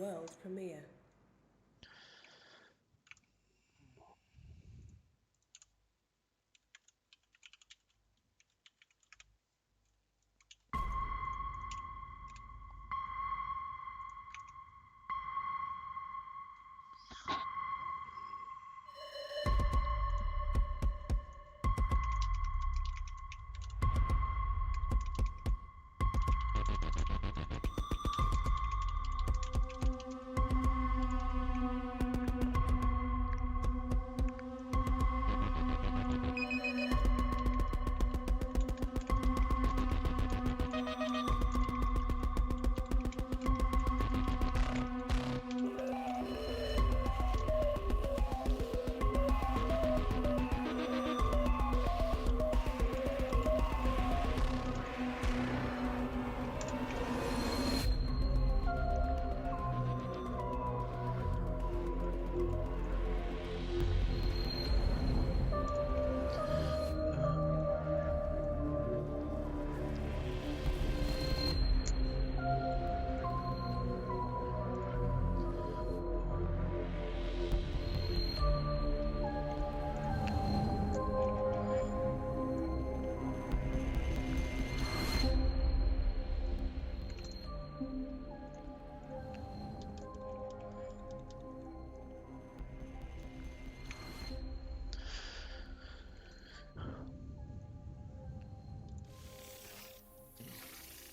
World premiere.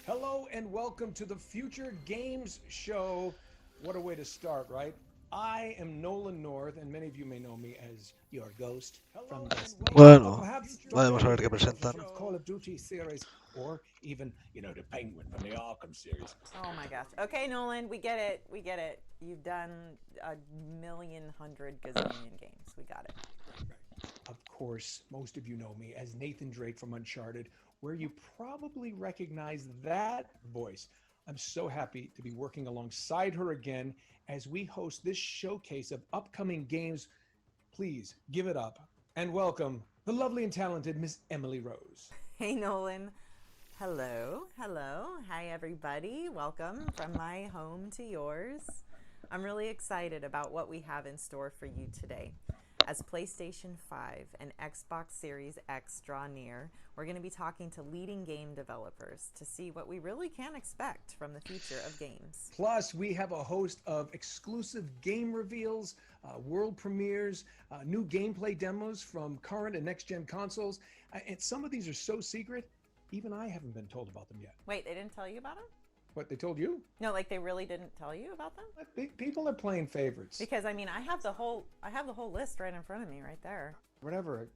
Hello and welcome to the Future Games Show. What a way to start, right? I am Nolan North, and many of you may know me as your ghost from this. Bueno, Perhaps vamos a ver today, qué presentan. from the Call of Duty series, or even, the Penguin from the Arkham series. Oh my gosh. Okay, Nolan, we get it. We get it. You've done a million, hundred gazillion games. We got it. Of course, most of you know me as Nathan Drake from Uncharted, where you probably recognize that voice. I'm so happy to be working alongside her again as we host this showcase of upcoming games. Please give it up and welcome the lovely and talented Miss Emily Rose. Hey, Nolan. Hello. Hello. Hi, everybody. Welcome from my home to yours. I'm really excited about what we have in store for you today. As PlayStation 5 and Xbox Series X draw near, we're going to be talking to leading game developers to see what we really can expect from the future of games. Plus, we have a host of exclusive game reveals, world premieres, new gameplay demos from current and next-gen consoles. And some of these are so secret, even I haven't been told about them yet. Wait, they didn't tell you about them? What, they told you? No, like they really didn't tell you about them? People are playing favorites. Because I mean, I have the whole list right in front of me, right there. Whatever,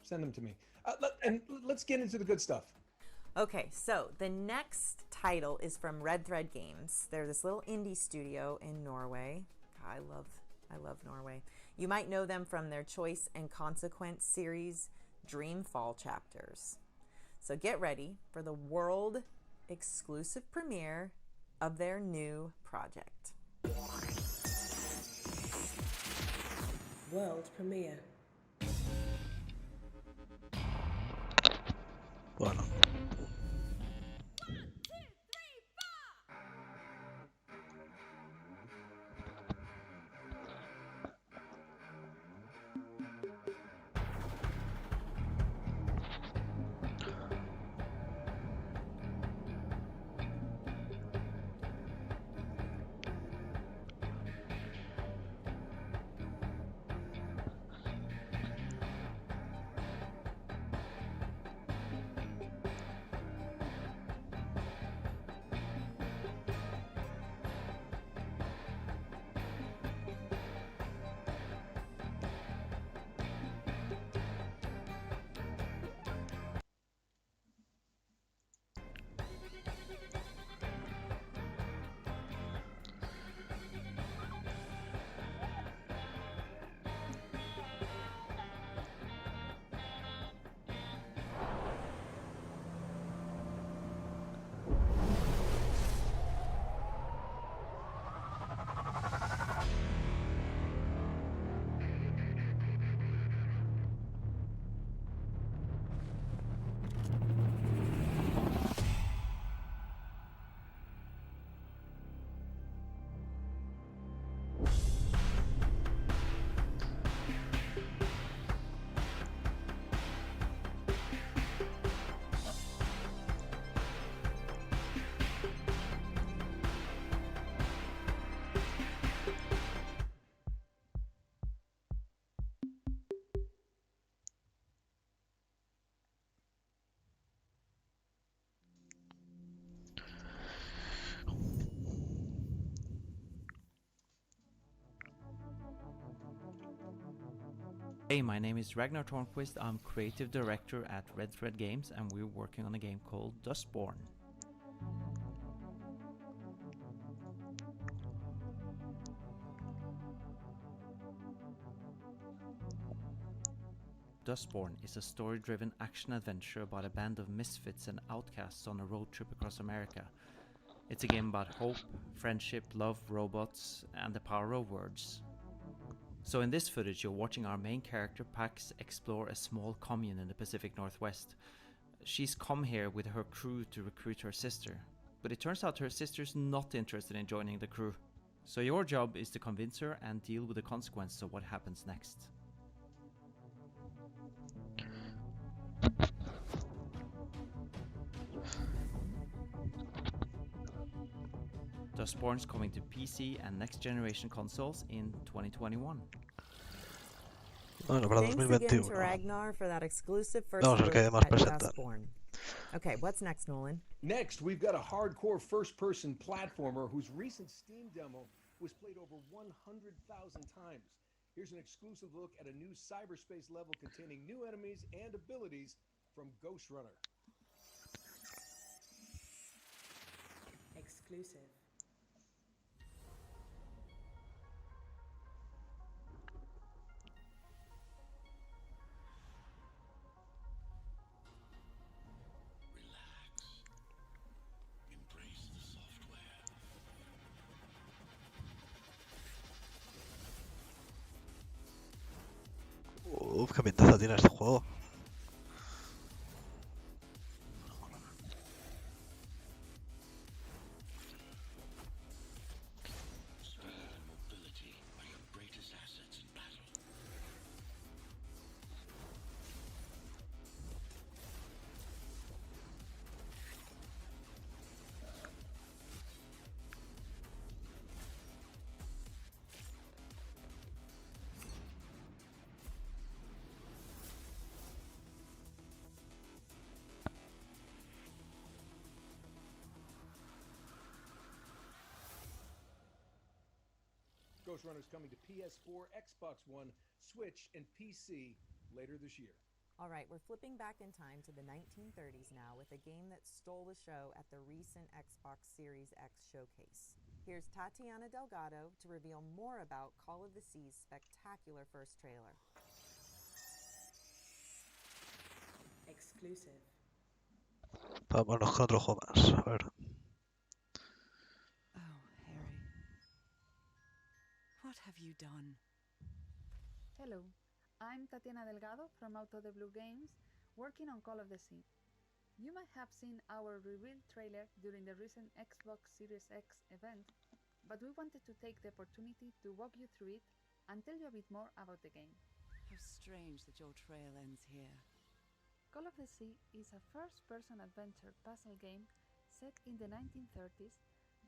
send them to me. And let's get into the good stuff. Okay, so the next title is from Red Thread Games. They're this little indie studio in Norway. I love Norway. You might know them from their Choice and Consequence series, Dreamfall chapters. So get ready for the world exclusive premiere of their new project. World premiere. Bueno. Hey, my name is Ragnar Tornquist. I'm creative director at Red Thread Games, and we're working on a game called Dustborn. Dustborn is a story-driven action-adventure about a band of misfits and outcasts on a road trip across America. It's a game about hope, friendship, love, robots, and the power of words. So in this footage, you're watching our main character Pax explore a small commune in the Pacific Northwest. She's come here with her crew to recruit her sister, but it turns out her sister's not interested in joining the crew. So your job is to convince her and deal with the consequences of what happens next. Dustborn's coming to PC and next generation consoles in 2021. Bueno, para Thanks again to 2021. Ragnar for that exclusive first Vamos a ver look qué más at presentan. Dustborn. Okay, what's next, Nolan? Next, we've got a hardcore first-person platformer whose recent Steam demo was played over 100,000 times. Here's an exclusive look at a new cyberspace level containing new enemies and abilities from Ghost Runner. Exclusive. Uf, qué pintaza tiene este juego. Ghost Runner is coming to PS4, Xbox One, Switch, and PC later this year. All right, we're flipping back in time to the 1930s now with a game that stole the show at the recent Xbox Series X showcase. Here's Tatiana Delgado to reveal more about Call of the Sea's spectacular first trailer. Exclusive. Vámonos con otro juego más. A ver. Oh, Harry. What have you done? Hello, I'm Tatiana Delgado from Out of the Blue Games, working on Call of the Sea. You might have seen our reveal trailer during the recent Xbox Series X event, but we wanted to take the opportunity to walk you through it and tell you a bit more about the game. How strange that your trail ends here. Call of the Sea is a first-person adventure puzzle game set in the 1930s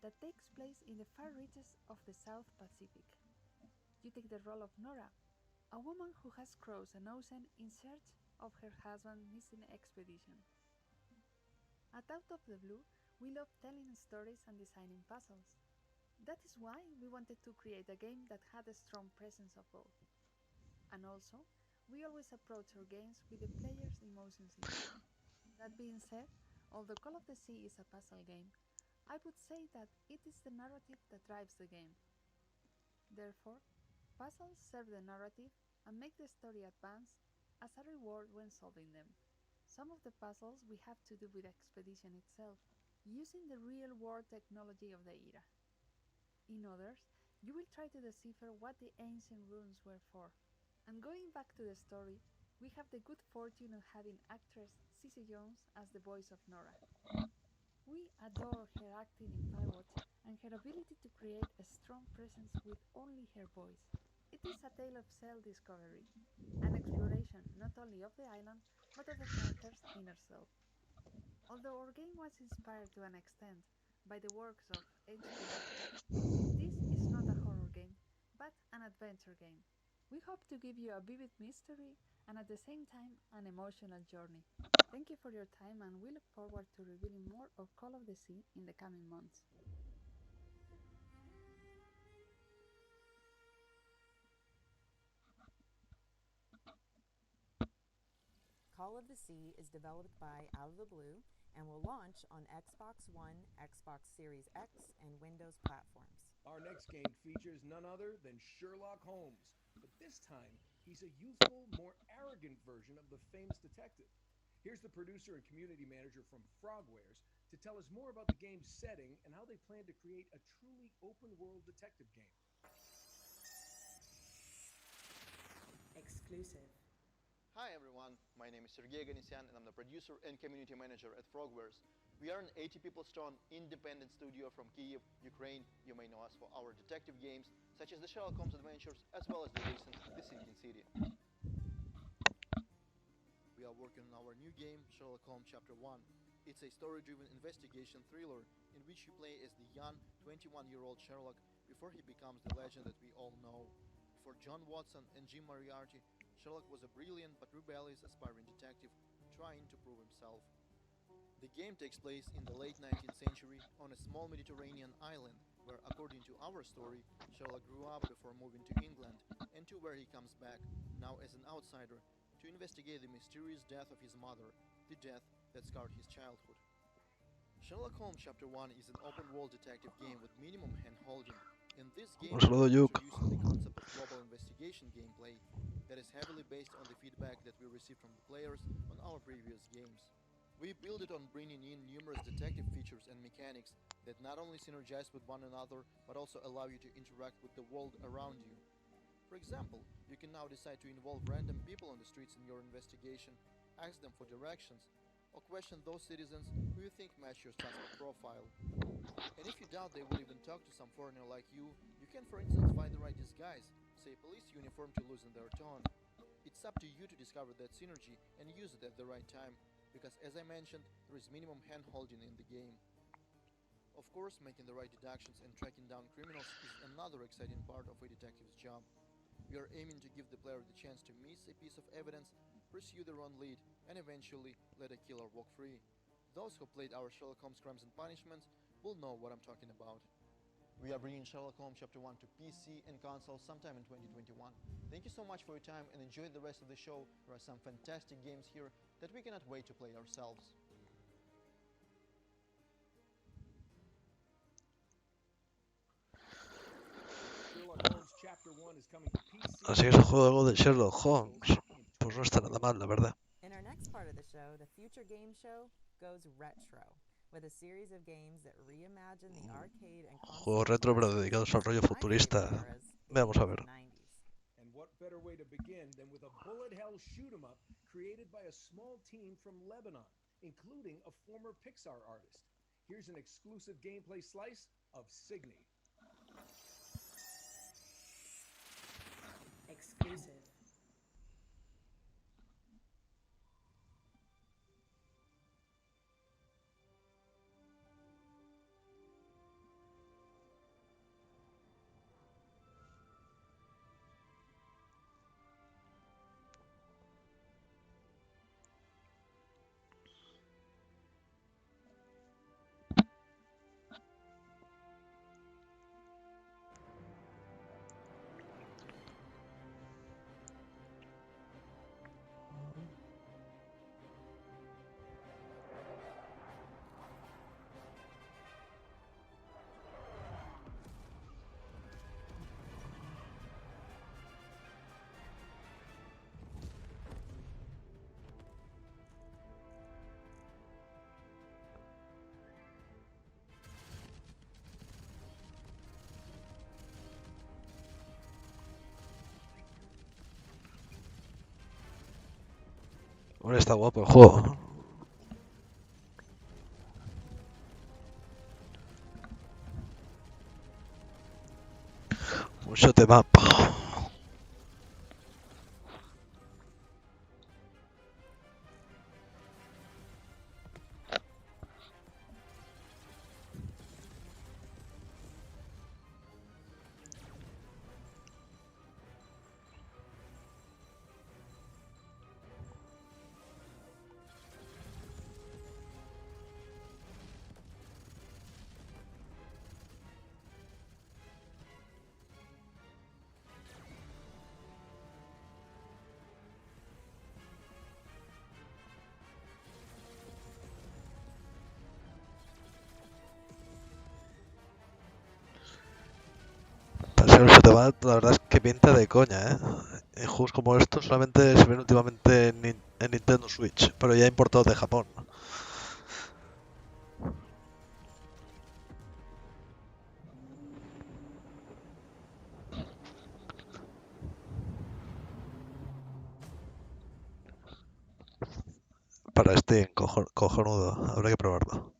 that takes place in the far reaches of the South Pacific. You take the role of Nora, a woman who has crossed an ocean in search of her husband's missing expedition. At Out of the Blue, we love telling stories and designing puzzles. That is why we wanted to create a game that had a strong presence of both. And also, we always approach our games with the player's emotions in mind. That being said, although Call of the Sea is a puzzle game, I would say that it is the narrative that drives the game. Therefore, puzzles serve the narrative and make the story advance as a reward when solving them. Some of the puzzles we have to do with the expedition itself, using the real-world technology of the era. In others, you will try to decipher what the ancient runes were for. And going back to the story, we have the good fortune of having actress Cissy Jones as the voice of Nora. We adore her acting in Firewatch and her ability to create a strong presence with only her voice. It is a tale of self-discovery, an exploration not only of the island, but of the character's inner self. Although our game was inspired to an extent by the works of H.P. Lovecraft, this is not a horror game, but an adventure game. We hope to give you a vivid mystery and at the same time an emotional journey. Thank you for your time and we look forward to revealing more of Call of the Sea in the coming months. Call of the Sea is developed by Out of the Blue and will launch on Xbox One, Xbox Series X, and Windows platforms. Our next game features none other than Sherlock Holmes, but this time he's a youthful, more arrogant version of the famous detective. Here's the producer and community manager from Frogwares to tell us more about the game's setting and how they plan to create a truly open-world detective game. Exclusive. Hi everyone, my name is Sergey Ganisyan and I'm the producer and community manager at Frogwares. We are an 80 people strong independent studio from Kyiv, Ukraine. You may know us for our detective games such as the Sherlock Holmes adventures as well as the recent The Sinking City. We are working on our new game, Sherlock Holmes Chapter 1. It's a story-driven investigation thriller in which you play as the young 21-year-old Sherlock before he becomes the legend that we all know. For John Watson and Jim Moriarty, Sherlock was a brilliant but rebellious aspiring detective trying to prove himself. The game takes place in the late 19th century on a small Mediterranean island where, according to our story, Sherlock grew up before moving to England and to where he comes back, now as an outsider, to investigate the mysterious death of his mother, the death that scarred his childhood. Sherlock Holmes Chapter 1 is an open-world detective game with minimum hand-holding. In this game, Un saludo, we are Yuk. introducing the concept of global investigation gameplay that is heavily based on the feedback that we received from the players on our previous games. We build it on bringing in numerous detective features and mechanics that not only synergize with one another, but also allow you to interact with the world around you. For example, you can now decide to involve random people on the streets in your investigation, ask them for directions, or question those citizens who you think match your suspect profile. And if you doubt they will even talk to some foreigner like you can for instance find the right disguise, say police uniform, to loosen their tone. It's up to you to discover that synergy and use it at the right time, because as I mentioned, there is minimum hand-holding in the game. Of course, making the right deductions and tracking down criminals is another exciting part of a detective's job. We are aiming to give the player the chance to miss a piece of evidence, pursue their own lead, and eventually let a killer walk free. Those who played our Sherlock Holmes Crimes and Punishments will know what I'm talking about. We are bringing Sherlock Holmes Chapter 1 to PC and console sometime in 2021. Thank you so much for your time and enjoy the rest of the show. There are some fantastic games here that we cannot wait to play ourselves. Sherlock Holmes Chapter 1 is coming to PC. Así es el juego de Sherlock Holmes. Pues no está nada mal, la verdad. In our next part of the show, the Future Game Show goes retro, with a series of games that reimagine the arcade and Juego console retro pero classics dedicados al rollo from my favorite futurista. eras, the Veamos a 80s ver. and 90s. And what better way to begin than with a bullet hell shoot 'em up created by a small team from Lebanon, including a former Pixar artist. Here's an exclusive gameplay slice of Signy. Exclusive. Hombre, está guapo el juego, ¿no? Mucho tema. tema, la verdad es que pinta de coña, ¿eh? En juegos como estos solamente se ven últimamente en Nintendo Switch, pero ya importados de Japón. Para Steam, cojonudo, habrá que probarlo.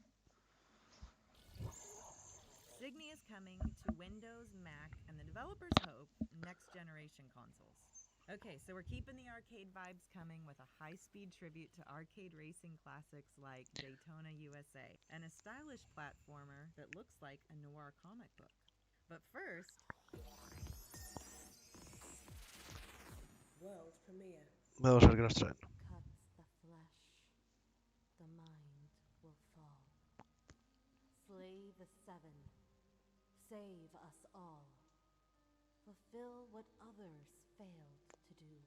Signy is coming to Windows, Mac, and the developers hope next generation consoles. Okay, so we're keeping the arcade vibes coming with a high-speed tribute to arcade racing classics like Daytona USA and a stylish platformer that looks like a noir comic book. But first, World premiere. Vamos a ver qué nos traen. Cuts the flesh, the mind will fall. Slay the seven, save us all. Fulfill what others failed to do.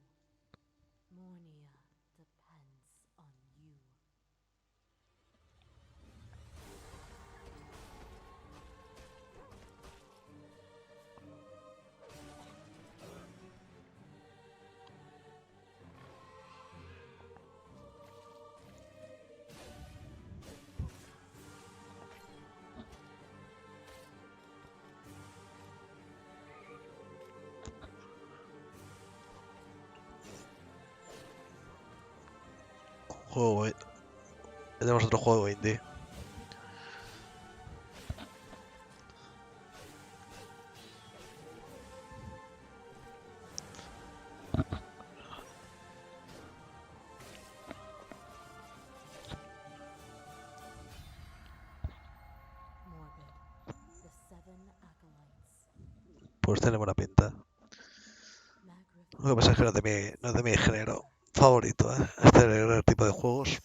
Mornia depends on you. Tenemos otro juego indie. Morbid, the seven acolytes. Pues tiene buena pinta. Lo que pasa es que no es de mi género favorito, ¿eh? Este tipo de juegos.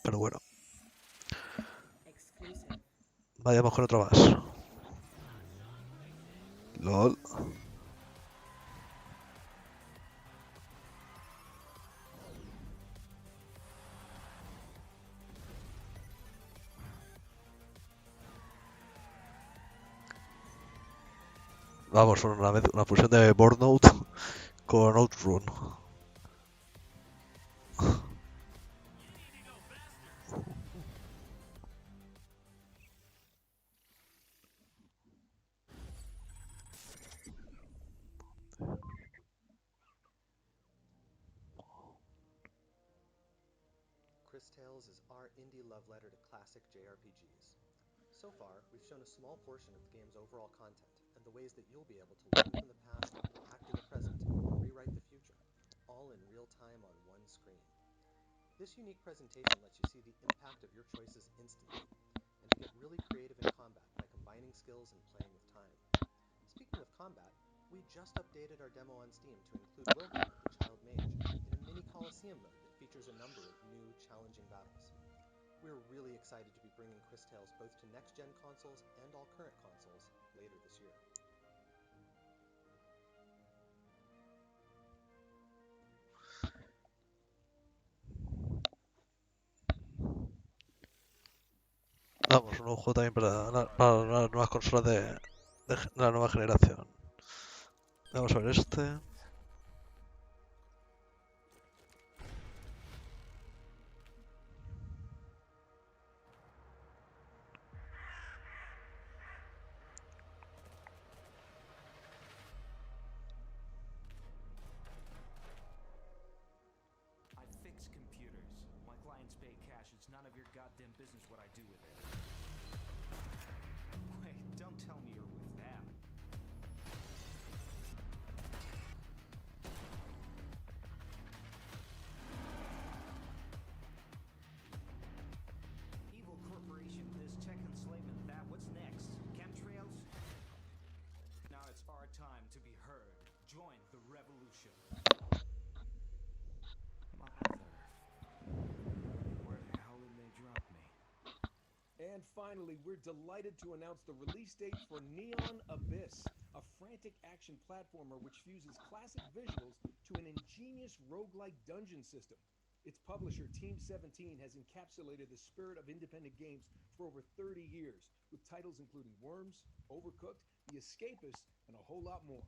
Pero bueno, exclusive. vayamos con otro más. LOL. Vamos, una fusión de Burnout con Outrun. Chris Tales is our indie love letter to classic JRPGs. So far, we've shown a small portion of the game's overall content and the ways that you'll be able to learn from the past, act in the present, and rewrite the future, all in real time on one screen. This unique presentation lets you see the impact of your choices instantly, and to get really creative in combat by combining skills and playing with time. Speaking of combat, we just updated our demo on Steam to include Wilhelm, the Child Mage, in a mini Coliseum mode that features a number of new, challenging battles. We're really excited to be bringing Chris Tales both to next-gen consoles and all current consoles later this year. Vamos, un nuevo juego también para las nuevas consolas de la nueva generación. Vamos a ver este. I fix computers. My clients pay cash. It's none of your goddamn business what I do with it. Wait, don't tell me you're with them. Evil corporation, this tech enslavement, that. What's next? Chemtrails? Now it's our time to be heard. Join the revolution. Mother. Where the hell did they drop me? And finally, we're delighted to announce the release date for Neon Abyss, a frantic action platformer which fuses classic visuals to an ingenious roguelike dungeon system. Its publisher, Team 17, has encapsulated the spirit of independent games for over 30 years, with titles including Worms, Overcooked, The Escapist, and a whole lot more.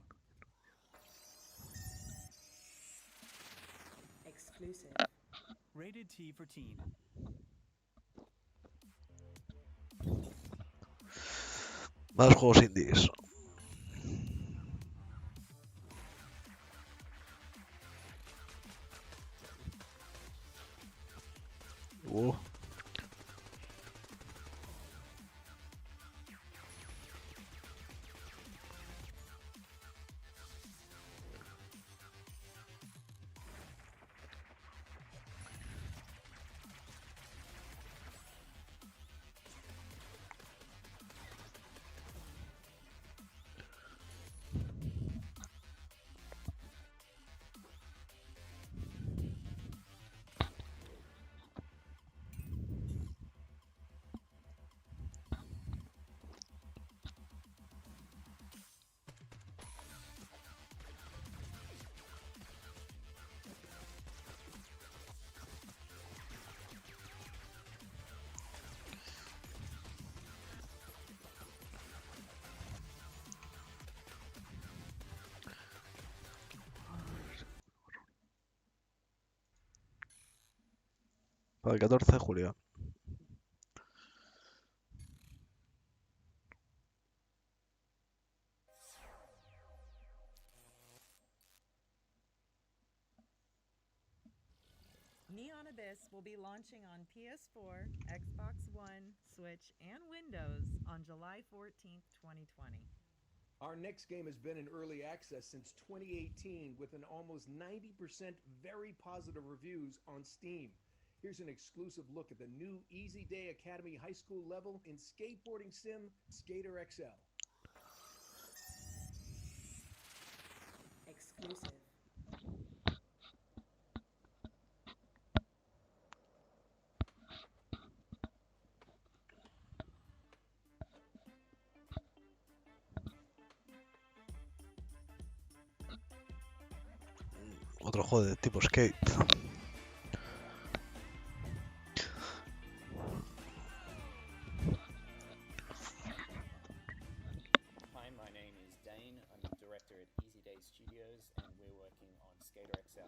Exclusive. Rated T for teen. Más juegos indies. Para el 14 de julio. Neon Abyss will be launching on PS4, Xbox One, Switch, and Windows on July 14th, 2020. Our next game has been in early access since 2018 with an almost 90% very positive reviews on Steam. Here's an exclusive look at the new Easy Day Academy high school level in skateboarding sim Skater XL. Exclusive. Otro juego de tipo skate. Hi, my name is Dane. I'm the director at Easy Day Studios and we're working on Skater XL.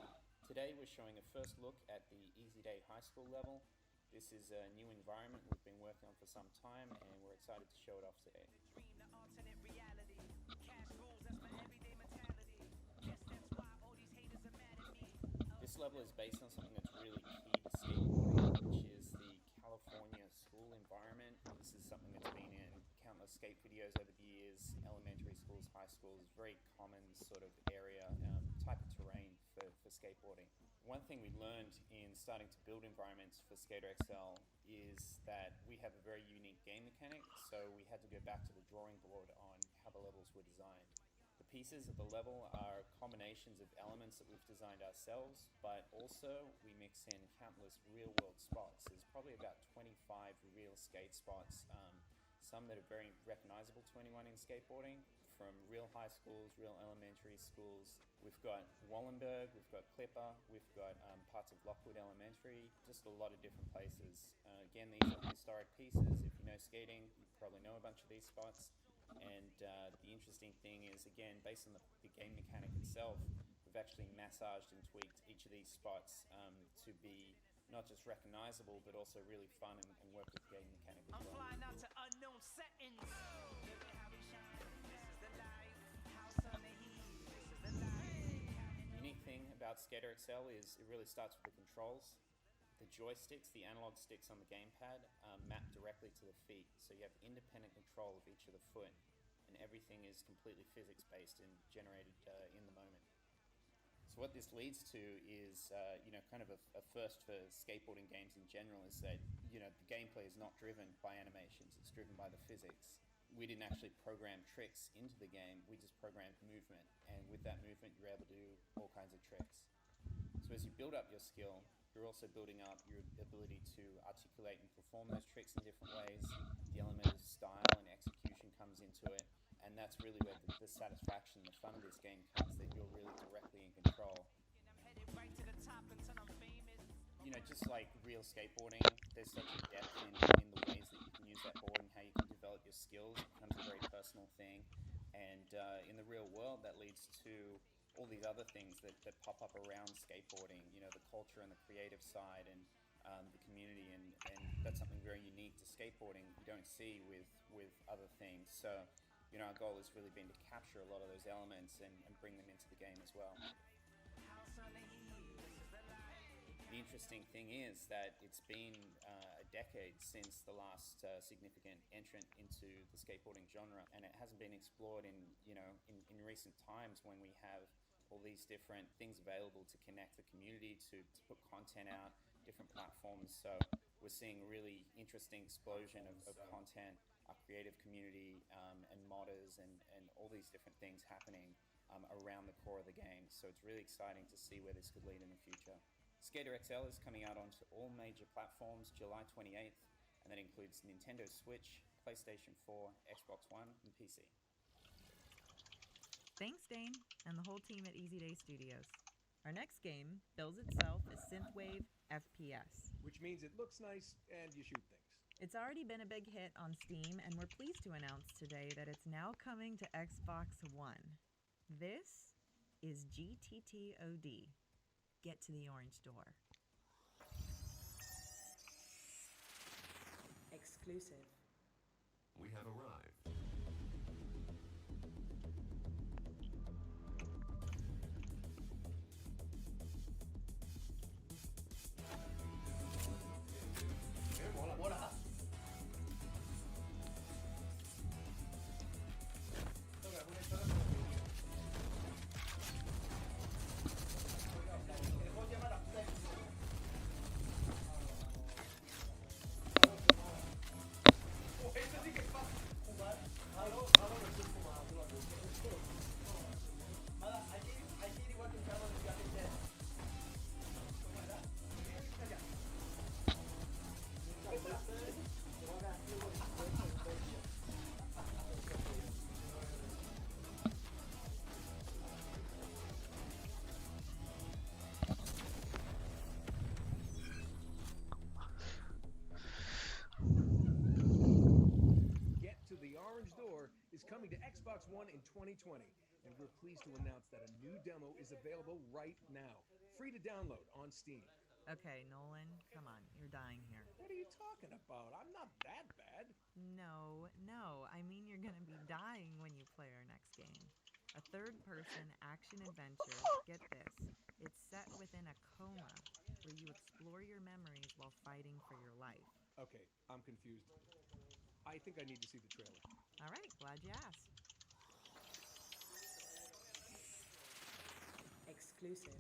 Today we're showing a first look at the Easy Day high school level. This is a new environment we've been working on for some time and we're excited to show it off today. This level is based on something that's really key to skateboarding, which is the California school environment. This is something that's been in countless skate videos over the years, elementary schools, high schools, very common sort of area, type of terrain for skateboarding. One thing we learned in starting to build environments for Skater XL is that we have a very unique game mechanic, so we had to go back to the drawing board on how the levels were designed. The pieces of the level are combinations of elements that we've designed ourselves, but also we mix in countless real-world spots. There's probably about 25 real skate spots, some that are very recognizable to anyone in skateboarding, from real high schools, real elementary schools. We've got Wallenberg, we've got Clipper, we've got parts of Lockwood Elementary, just a lot of different places. Again, these are historic pieces. If you know skating, you probably know a bunch of these spots. And the interesting thing is, again, based on the game mechanic itself, we've actually massaged and tweaked each of these spots to be not just recognizable, but also really fun and work with the game mechanic as well. I'm flying out to unknown settings. The unique thing about Skater XL is it really starts with the controls. The joysticks, the analog sticks on the gamepad, map directly to the feet, so you have independent control of each of the foot, and everything is completely physics-based and generated in the moment. So what this leads to is, kind of a first for skateboarding games in general, is that, the gameplay is not driven by animations, it's driven by the physics. We didn't actually program tricks into the game, we just programmed movement, and with that movement you're able to do all kinds of tricks. So as you build up your skill, you're also building up your ability to articulate and perform those tricks in different ways. The element of style and execution comes into it, and that's really where the satisfaction, the fun of this game comes, that you're really directly in control. you know, just like real skateboarding, there's such a depth in the ways that you can use that board and how you can develop your skills. It becomes a very personal thing. And in the real world, that leads to all these other things that pop up around skateboarding, you know, the culture and the creative side and the community. And that's something very unique to skateboarding you don't see with other things. So, you know, our goal has really been to capture a lot of those elements and bring them into the game as well. The interesting thing is that it's been a decade since the last significant entrant into the skateboarding genre, and it hasn't been explored in recent times when we have all these different things available to connect the community, to put content out, different platforms. So we're seeing a really interesting explosion of content, our creative community, and modders and all these different things happening around the core of the game. So it's really exciting to see where this could lead in the future. Skater XL is coming out onto all major platforms July 28th, and that includes Nintendo Switch, PlayStation 4, Xbox One, and PC. Thanks, Dane, and the whole team at Easy Day Studios. Our next game bills itself as Synthwave FPS, which means it looks nice and you shoot things. It's already been a big hit on Steam, and we're pleased to announce today that it's now coming to Xbox One. This is GTTOD. Get to the orange door. Exclusive. We have arrived. Is coming to Xbox One in 2020, and we're pleased to announce that a new demo is available right now, free to download on Steam. Okay, Nolan, come on, you're dying here. What are you talking about? I'm not that bad. No, I mean you're gonna be dying when you play our next game. A third-person action-adventure, get this, it's set within a coma, where you explore your memories while fighting for your life. Okay, I'm confused. I think I need to see the trailer. All right, glad you asked. Exclusive.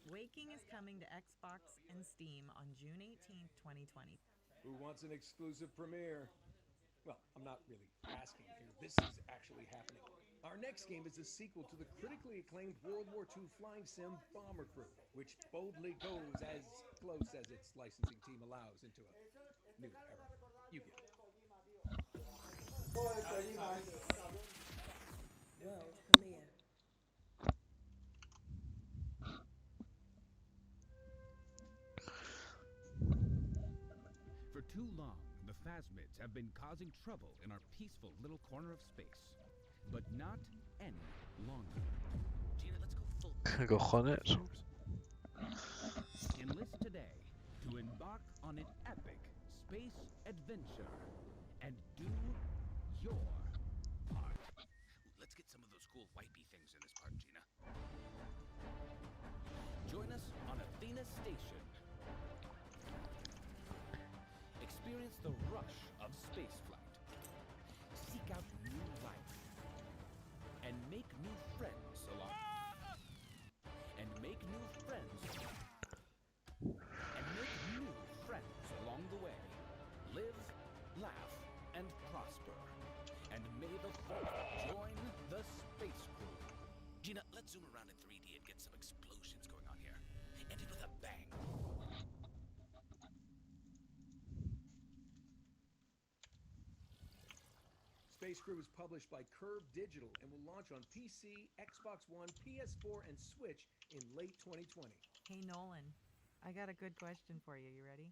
Waking is coming to Xbox and Steam on June 18th, 2020. Who wants an exclusive premiere? Well, I'm not really asking here. This is actually happening. Our next game is a sequel to the critically acclaimed World War II flying sim Bomber Crew, which boldly goes as close as its licensing team allows into a new era. You get it. World premiere. For too long, the Phasmids have been causing trouble in our peaceful little corner of space. But not any longer. ¿Qué cojones? Enlist today to embark on an epic space adventure and do your part. Let's get some of those cool wipey things in this part, Gina. Join us on Athena Station. Experience the rush of spaceflight. Seek out new life. And make new friends along. And make new friends. And make new friends along the way. Live, laugh, and prosper. And may the fourth join the space crew. Gina, let's zoom around in 3D and get some explosions going on here. End it with a bang. Space Crew is published by Curve Digital and will launch on PC, Xbox One, PS4, and Switch in late 2020. Hey, Nolan, I got a good question for you. You ready?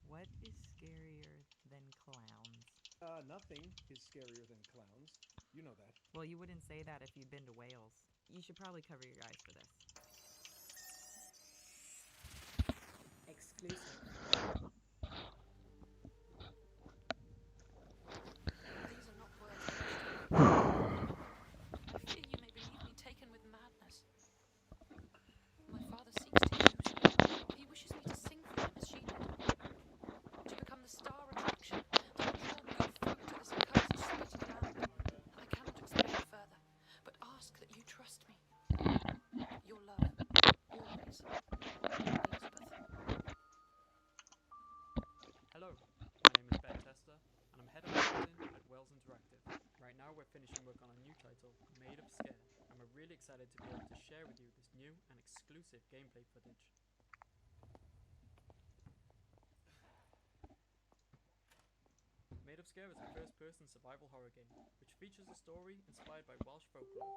What is scarier than clowns? Nothing is scarier than clowns. You know that. Well, you wouldn't say that if you'd been to Wales. You should probably cover your eyes for this. Exclusive. These are not words. I fear you may believe me taken with madness. My father seeks to use me. He wishes me to sing for him as she did. To become the star attraction that will draw good fruit to this accursed spitting land. I cannot explain further, but ask that you trust me. Your love, always, Elizabeth. Hello, my name is Ben Tester, and I'm head of marketing at Wales Interactive. Right now we're finishing work on a new title, Made of Scare, and we're really excited to be able to share with you this new and exclusive gameplay footage. Made of Scare is a first-person survival horror game, which features a story inspired by Welsh folklore.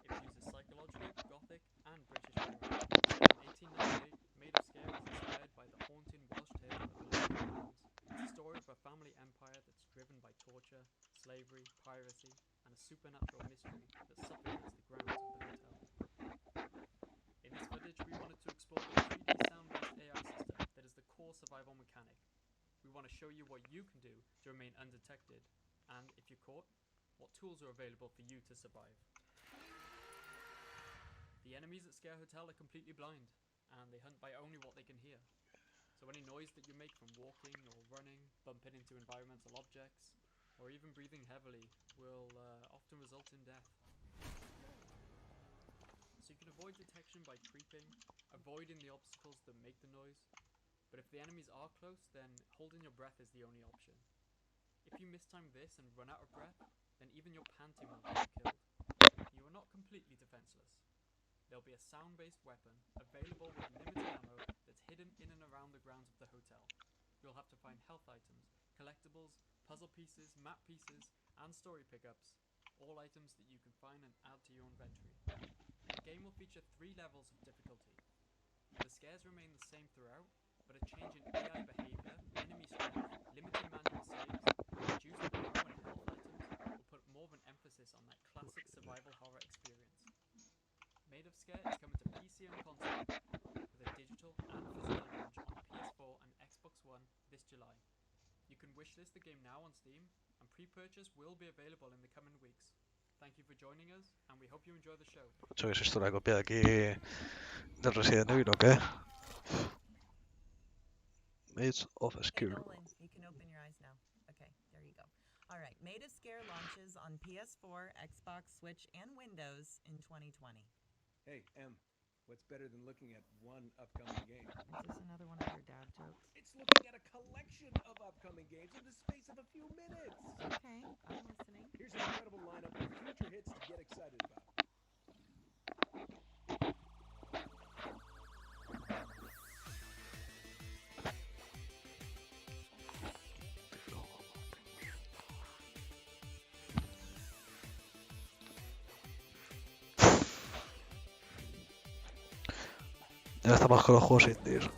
It uses psychological, gothic, and British horror. In 1898, Made of Scare was inspired by the haunting Welsh tale of Lost Williams. It's a story of a family empire that's driven by torture, slavery, piracy, and a supernatural mystery that suffocates the grounds of the hotel. In this footage, we wanted to explore the 3D sound-based AI system that is the core survival mechanic. We want to show you what you can do to remain undetected, and if you're caught, what tools are available for you to survive. The enemies at Scare Hotel are completely blind, and they hunt by only what they can hear. So any noise that you make from walking or running, bumping into environmental objects, or even breathing heavily will often result in death. So you can avoid detection by creeping, avoiding the obstacles that make the noise. But if the enemies are close, then holding your breath is the only option. If you mistime this and run out of breath, then even your panting will get killed. You are not completely defenseless. There'll be a sound-based weapon available with limited ammo that's hidden in and around the grounds of the hotel. You'll have to find health items, collectibles, puzzle pieces, map pieces, and story pickups, all items that you can find and add to your inventory. The game will feature 3 levels of difficulty. The scares remain the same throughout, but a change in AI behavior, enemy strength, limited manual saves, reduced ammo and health items will put more of an emphasis on that classic survival horror experience. Made of Scare is coming to PC and console, with a digital and physical launch on PS4 and Xbox One this July. You can wishlist the game now on Steam, and pre-purchase will be available in the coming weeks. Thank you for joining us, and we hope you enjoy the show. ¿Qué es esto? ¿La copia de aquí del Resident Evil o qué? Made of Scare. Hey, Nolan, you can open your eyes now. Okay, there you go. All right, Made of Scare launches on PS4, Xbox, Switch, and Windows in 2020. Hey, Em, what's better than looking at one upcoming game? Is this another one of your dad jokes? It's looking at a collection of upcoming games in the space of a few minutes. Okay, I'm listening. Here's an incredible lineup of future hits to get excited about. Ya estamos con los juegos indies.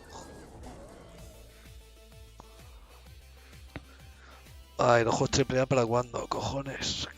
Ay, los juegos AAA para cuándo, cojones.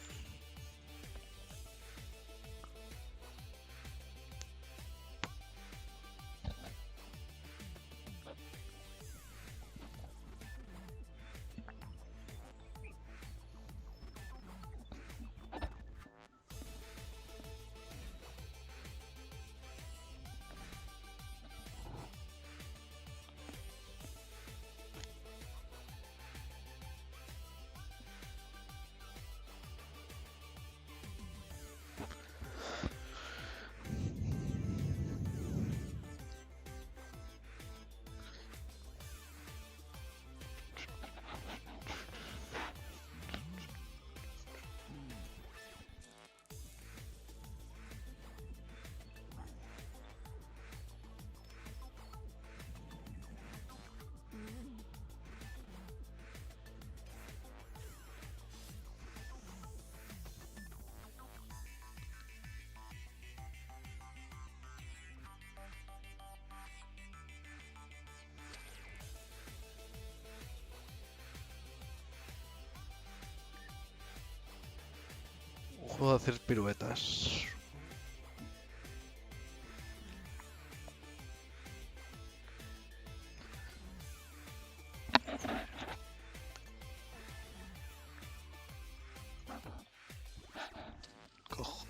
Puedo hacer piruetas. Cojo.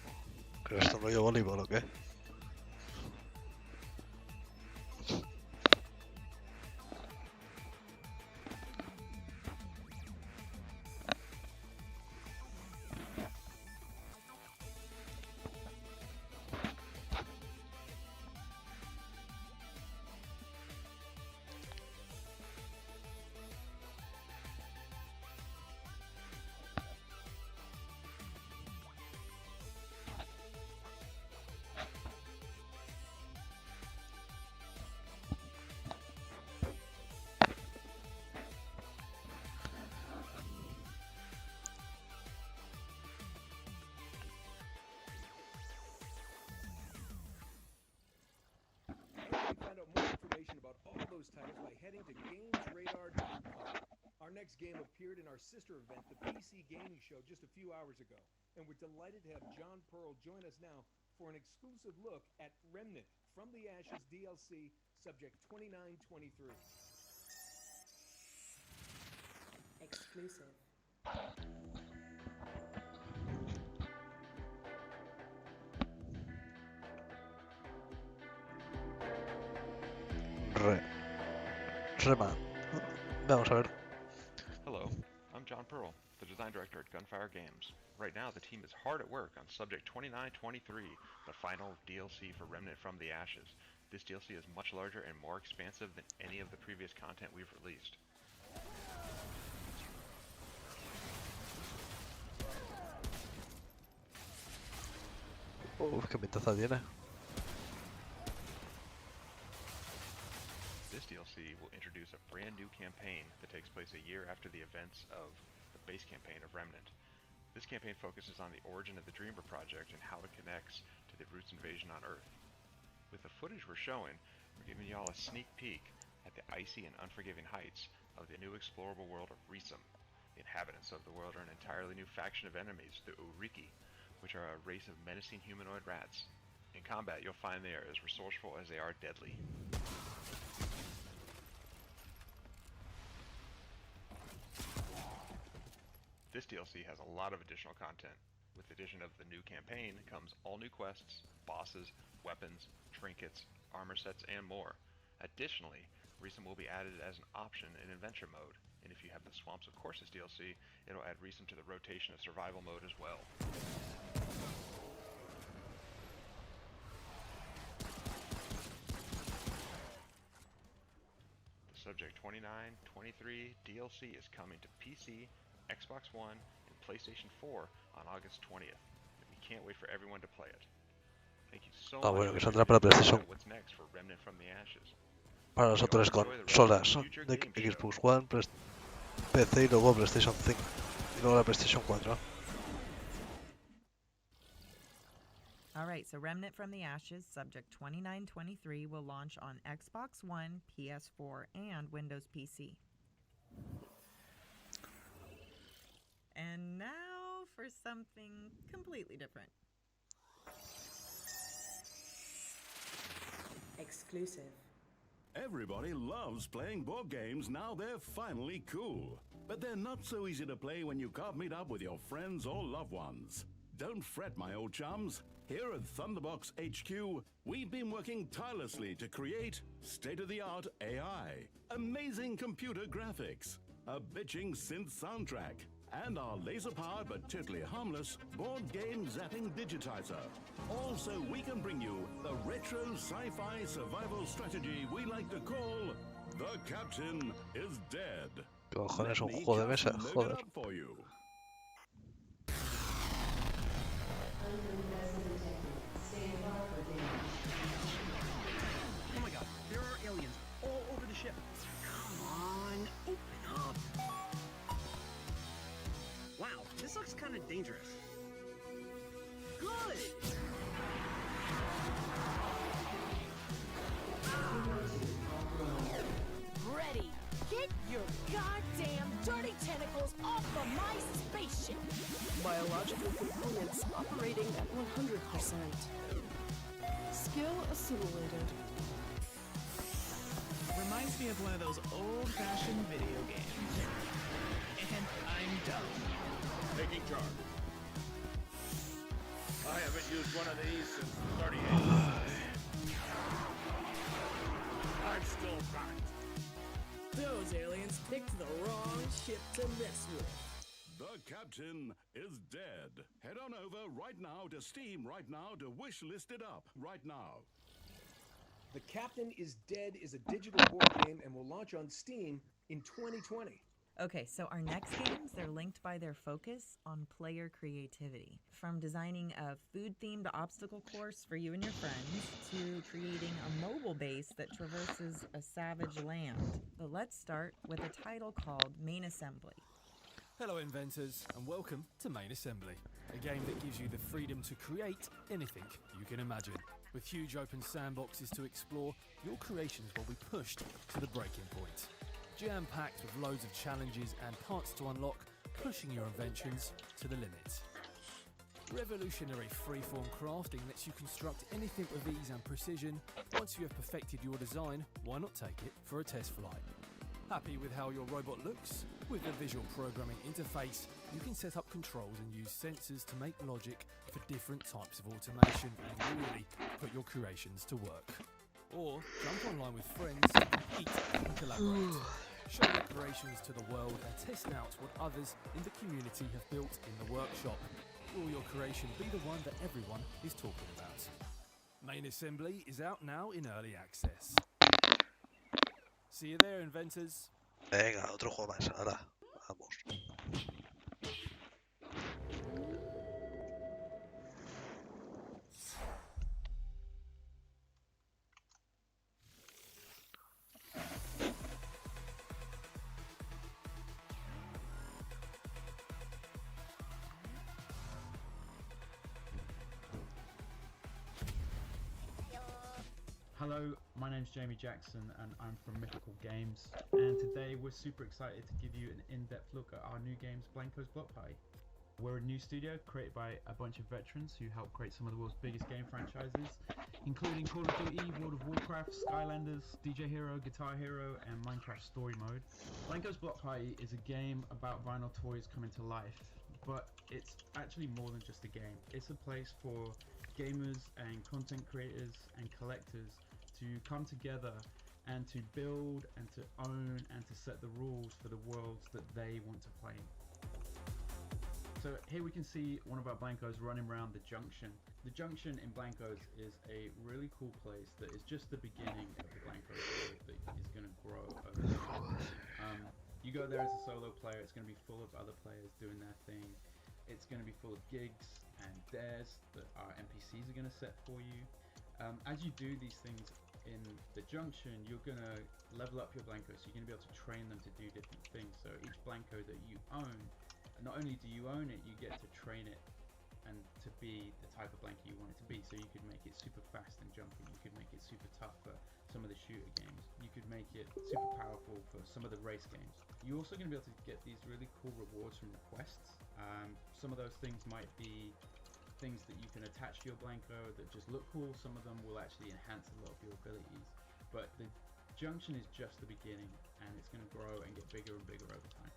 ¿Pero esto rollo voleibol o qué? Find out more information about all those titles by heading to gamesradar.com. Our next game appeared in our sister event, the PC Gaming Show, just a few hours ago. And we're delighted to have John Pearl join us now for an exclusive look at Remnant from the Ashes DLC, subject 2923. Exclusive. Reman. Vamos a ver. Hello, I'm John Pearl, the design director at Gunfire Games. Right now, the team is hard at work on Subject 2923, the final DLC for Remnant from the Ashes. This DLC is much larger and more expansive than any of the previous content we've released. Qué pintaza tiene. This DLC will introduce a brand new campaign that takes place a year after the events of the base campaign of Remnant. This campaign focuses on the origin of the Dreamer project and how it connects to the Roots invasion on Earth. With the footage we're showing, we're giving y'all a sneak peek at the icy and unforgiving heights of the new explorable world of REACCION. The inhabitants of the world are an entirely new faction of enemies, the Uriki, which are a race of menacing humanoid rats. In combat, you'll find they are as resourceful as they are deadly. This DLC has a lot of additional content. With the addition of the new campaign comes all new quests, bosses, weapons, trinkets, armor sets, and more. Additionally, REACCION will be added as an option in Adventure mode, and if you have the Swamps of Courses DLC, it'll add REACCION to the rotation of Survival mode as well. The Subject 2923 DLC is coming to PC, Xbox One, and PlayStation 4 on August 20th. And we can't wait for everyone to play it. Thank you so much. Bueno, que saldrá para PlayStation. What's next for Remnant from the Ashes? Para las otras consolas de Xbox One, PC y luego PlayStation 5. Y luego la PlayStation 4. Alright, so Remnant from the Ashes, Subject 2923, will launch on Xbox One, PS4, and Windows PC. And now for something completely different. Exclusive. Everybody loves playing board games, now they're finally cool. But they're not so easy to play when you can't meet up with your friends or loved ones. Don't fret, my old chums. Here at Thunderbox HQ, we've been working tirelessly to create state-of-the-art AI, amazing computer graphics, a bitching synth soundtrack, and our laser-powered but totally harmless board game zapping digitizer. Also, we can bring you the retro sci-fi survival strategy we like to call The Captain is Dead. Cojones, un juego de mesa, joder. Oh my god, there are aliens all over the ship. Come on, open up. Wow, this looks kind of dangerous. Good! Ready! Get your goddamn dirty tentacles off of my spaceship! Biological components operating at 100%. Skill assimilated. Reminds me of one of those old-fashioned video games. And I'm done. Taking charge. I haven't used one of these since 38. I'm still right. Those aliens picked the wrong ship to mess with. The captain is dead. Head on over right now to Steam right now to wish list it up right now. The Captain is Dead is a digital board game and will launch on Steam in 2020. Okay, so our next games, they're linked by their focus on player creativity. From designing a food-themed obstacle course for you and your friends, to creating a mobile base that traverses a savage land. But let's start with a title called Main Assembly. Hello inventors, and welcome to Main Assembly, a game that gives you the freedom to create anything you can imagine. With huge open sandboxes to explore, your creations will be pushed to the breaking point. Jam-packed with loads of challenges and parts to unlock, pushing your inventions to the limit. Revolutionary freeform crafting lets you construct anything with ease and precision. Once you have perfected your design, why not take it for a test flight? Happy with how your robot looks? With the visual programming interface, you can set up controls and use sensors to make logic for different types of automation and really put your creations to work. Or jump online with friends to compete and collaborate. Show your creations to the world and test out what others in the community have built in the workshop. Will your creation be the one that everyone is talking about? Main Assembly is out now in early access. See you there, inventors. Venga, otro juego más. Ahora, vamos. Hello, my name's Jamie Jackson and I'm from Mythical Games, and today we're super excited to give you an in-depth look at our new games, Blanco's Block Party. We're a new studio created by a bunch of veterans who helped create some of the world's biggest game franchises, including Call of Duty, World of Warcraft, Skylanders, DJ Hero, Guitar Hero, and Minecraft Story Mode. Blanco's Block Party is a game about vinyl toys coming to life, but it's actually more than just a game. It's a place for gamers and content creators and collectors to come together and to build and to own and to set the rules for the worlds that they want to play in. So here we can see one of our Blancos running around the Junction. The Junction in Blancos is a really cool place that is just the beginning of the Blancos world that is going to grow over time. You go there as a solo player, it's going to be full of other players doing their thing. It's going to be full of gigs and dares that our NPCs are going to set for you. As you do these things in the Junction, you're going to level up your Blanco, so you're going to be able to train them to do different things. So each Blanco that you own, not only do you own it, you get to train it and to be the type of Blanco you want it to be. So you could make it super fast and jumping, you could make it super tough for some of the shooter games, you could make it super powerful for some of the race games. You're also going to be able to get these really cool rewards from the quests. Some of those things might be things that you can attach to your Blanco that just look cool. Some of them will actually enhance a lot of your abilities, but the Junction is just the beginning and it's going to grow and get bigger and bigger over time.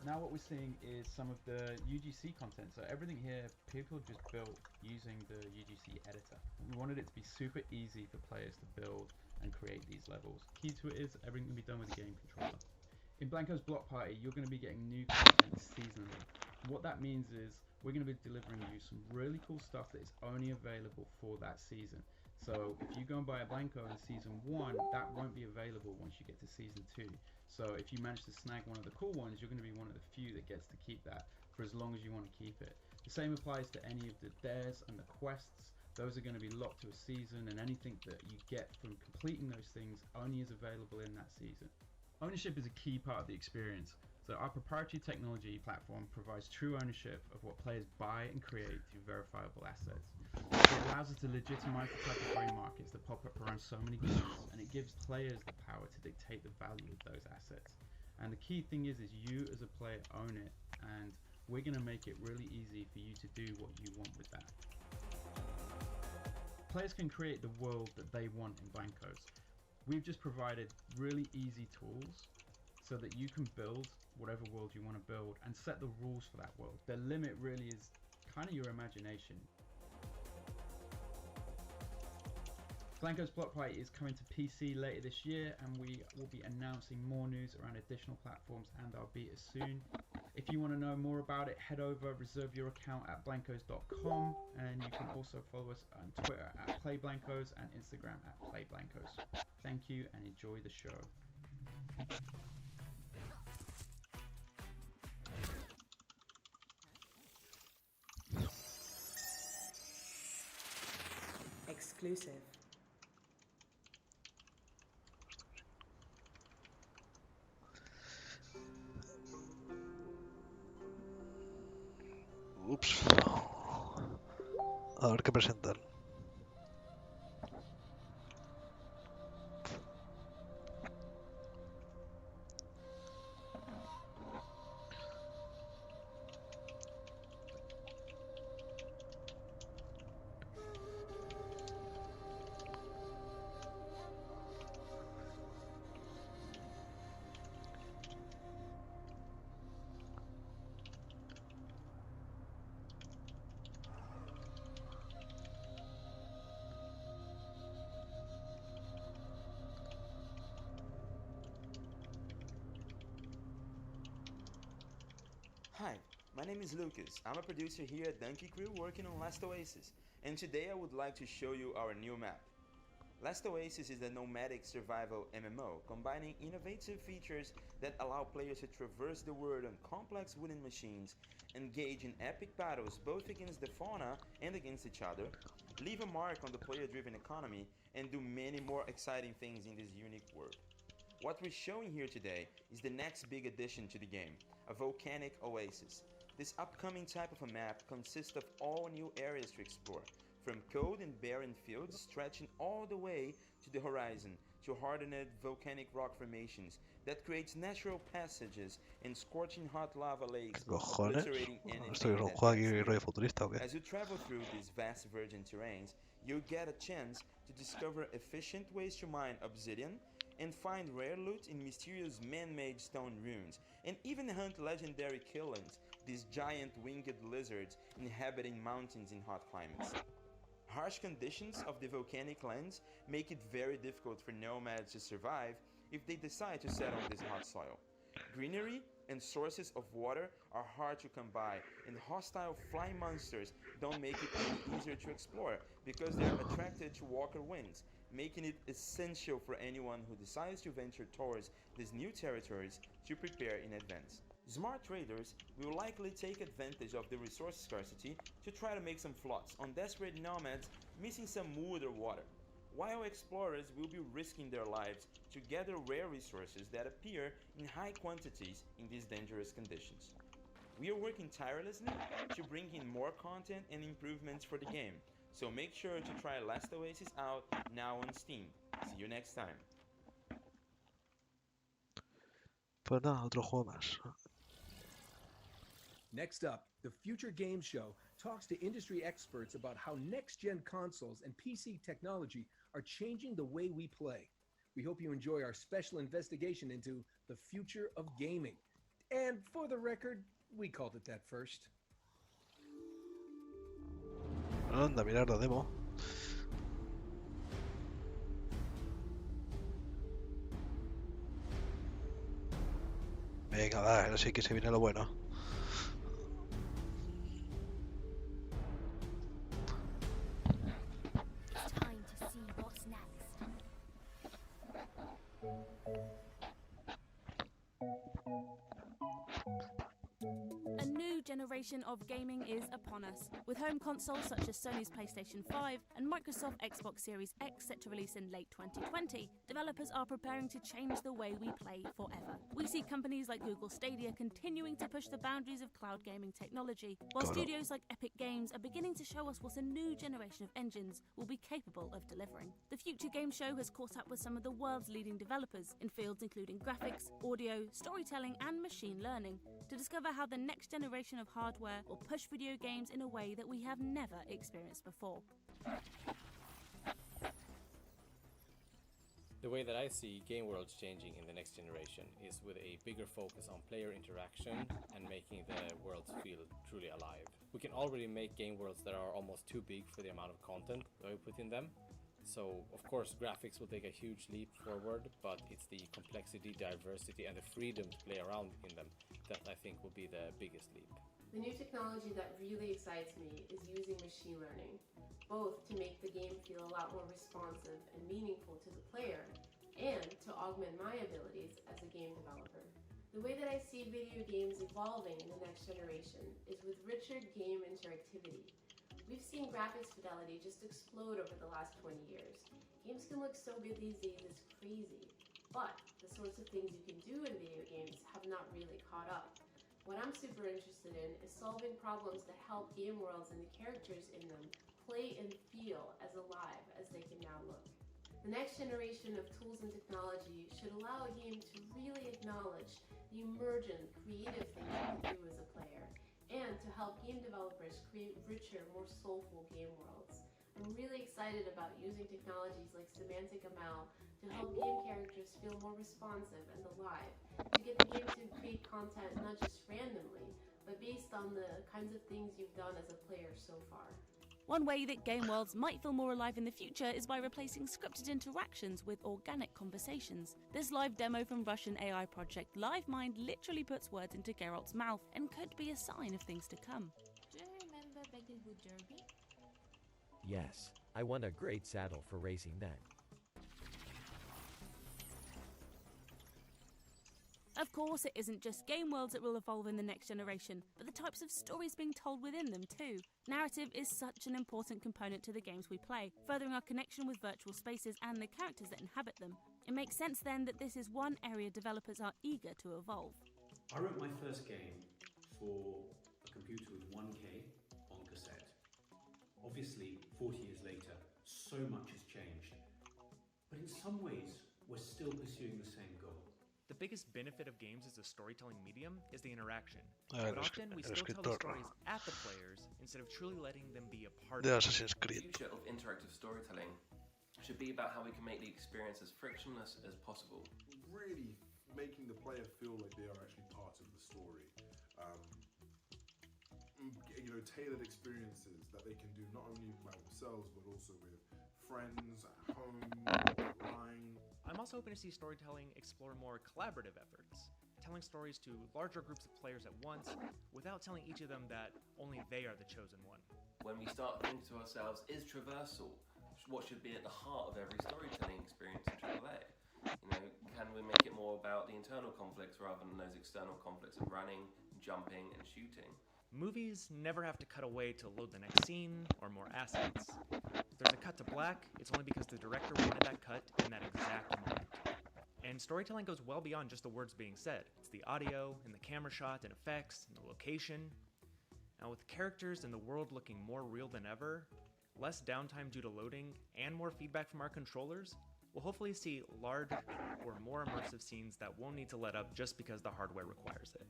Now what we're seeing is some of the UGC content. So everything here people just built using the UGC editor. We wanted it to be super easy for players to build and create these levels. Key to it is everything can be done with a game controller. In Blanco's Block Party, you're going to be getting new content seasonally. What that means is we're going to be delivering you some really cool stuff that is only available for that season. So if you go and buy a Blanco in Season 1, that won't be available once you get to Season 2. So if you manage to snag one of the cool ones, you're going to be one of the few that gets to keep that for as long as you want to keep it. The same applies to any of the dares and the quests. Those are going to be locked to a season, and anything that you get from completing those things only is available in that season. Ownership is a key part of the experience. So our proprietary technology platform provides true ownership of what players buy and create through verifiable assets. It allows us to legitimize the type of gray markets that pop up around so many games, and it gives players the power to dictate the value of those assets. And the key thing is you as a player own it, and we're going to make it really easy for you to do what you want with that. Players can create the world that they want in Blancos. We've just provided really easy tools so that you can build whatever world you want to build and set the rules for that world. The limit really is kind of your imagination. Blancos Block Party is coming to PC later this year, and we will be announcing more news around additional platforms and our beta soon. If you want to know more about it, head over, reserve your account at blancos.com, and you can also follow us on Twitter at playblancos and Instagram at playblancos. Thank you and enjoy the show. Exclusive. Ups. A ver qué presentan. Hi, my name is Lucas. I'm a producer here at Donkey Crew working on Last Oasis, and today I would like to show you our new map. Last Oasis is a nomadic survival MMO, combining innovative features that allow players to traverse the world on complex wooden machines, engage in epic battles both against the fauna and against each other, leave a mark on the player-driven economy, and do many more exciting things in this unique world. What we're showing here today is the next big addition to the game, a volcanic oasis. This upcoming type of a map consists of all new areas to explore, from cold and barren fields stretching all the way to the horizon to hardened volcanic rock formations that creates natural passages and scorching hot lava lakes obliterating anything that gets through. As you travel through these vast virgin terrains, you'll get a chance to discover efficient ways to mine obsidian and find rare loot in mysterious man-made stone ruins, and even hunt legendary killings, these giant winged lizards inhabiting mountains in hot climates. Harsh conditions of the volcanic lands make it very difficult for nomads to survive if they decide to settle on this hot soil. Greenery and sources of water are hard to come by, and hostile flying monsters don't make it any easier to explore because they're attracted to walker wings, making it essential for anyone who decides to venture towards these new territories to prepare in advance. Smart traders will likely take advantage of the resource scarcity to try to make some flots on desperate nomads missing some wood or water, while explorers will be risking their lives to gather rare resources that appear in high quantities in these dangerous conditions. We are working tirelessly to bring in more content and improvements for the game, so make sure to try Last Oasis out now on Steam. See you next time. Pues nada, otro juego más. Next up, the Future Games Show talks to industry experts about how next-gen consoles and PC technology are changing the way we play. We hope you enjoy our special investigation into the future of gaming. And for the record, we called it that first. Anda, mirar la demo. Venga, va, ahora sí que se viene lo bueno. generation of gaming is upon us. With home consoles such as Sony's PlayStation 5 and Microsoft Xbox Series X set to release in late 2020, developers are preparing to change the way we play forever. We see companies like Google Stadia continuing to push the boundaries of cloud gaming technology, while studios like Epic Games are beginning to show us what a new generation of engines will be capable of delivering. The Future Game Show has caught up with some of the world's leading developers in fields including graphics, audio, storytelling and machine learning to discover how the next generation of hardware will push video games in a way that we have never experienced before. The way that I see game worlds changing in the next generation is with a bigger focus on player interaction and making the worlds feel truly alive. We can already make game worlds that are almost too big for the amount of content that we put in them. So, of course, graphics will take a huge leap forward, but it's the complexity, diversity, and the freedom to play around in them that I think will be the biggest leap. The new technology that really excites me is using machine learning, both to make the game feel a lot more responsive and meaningful to the player, and to augment my abilities as a game developer. The way that I see video games evolving in the next generation is with richer game interactivity. We've seen graphics fidelity just explode over the last 20 years. Games can look so good these days, it's crazy. But the sorts of things you can do in video games have not really caught up. What I'm super interested in is solving problems that help game worlds and the characters in them play and feel as alive as they can now look. The next generation of tools and technology should allow a game to really acknowledge the emergent, creative things you can do as a player, and to help game developers create richer, more soulful game worlds. I'm really excited about using technologies like semantic ML to help game characters feel more responsive and alive, to get the game to create content not just randomly, but based on the kinds of things you've done as a player so far. One way that game worlds might feel more alive in the future is by replacing scripted interactions with organic conversations. This live demo from Russian AI project LiveMind literally puts words into Geralt's mouth and could be a sign of things to come. Do you remember Beckenwood Derby? Yes, I won a great saddle for racing then. Of course, it isn't just game worlds that will evolve in the next generation, but the types of stories being told within them too. Narrative is such an important component to the games we play, furthering our connection with virtual spaces and the characters that inhabit them. It makes sense then that this is one area developers are eager to evolve. I wrote my first game for a computer with 1K on cassette. Obviously, 40 years later, so much has changed. But in some ways, we're still pursuing the same goal. The biggest benefit of games as a storytelling medium is the interaction. But often we still tell the stories at the players instead of truly letting them be a part of it. The future of interactive storytelling should be about how we can make the experience as frictionless as possible. Really making the player feel like they are actually part of the story. Tailored experiences that they can do not only by themselves but also with friends, at home, online. I'm also hoping to see storytelling explore more collaborative efforts, telling stories to larger groups of players at once without telling each of them that only they are the chosen one. When we start thinking to ourselves, is traversal what should be at the heart of every storytelling experience in AAA? Can we make it more about the internal conflicts rather than those external conflicts of running, jumping, and shooting? Movies never have to cut away to load the next scene or more assets. If there's a cut to black, it's only because the director wanted that cut in that exact moment. And storytelling goes well beyond just the words being said. It's the audio, and the camera shot, and effects, and the location. Now with characters and the world looking more real than ever, less downtime due to loading, and more feedback from our controllers, we'll hopefully see large or more immersive scenes that won't need to let up just because the hardware requires it.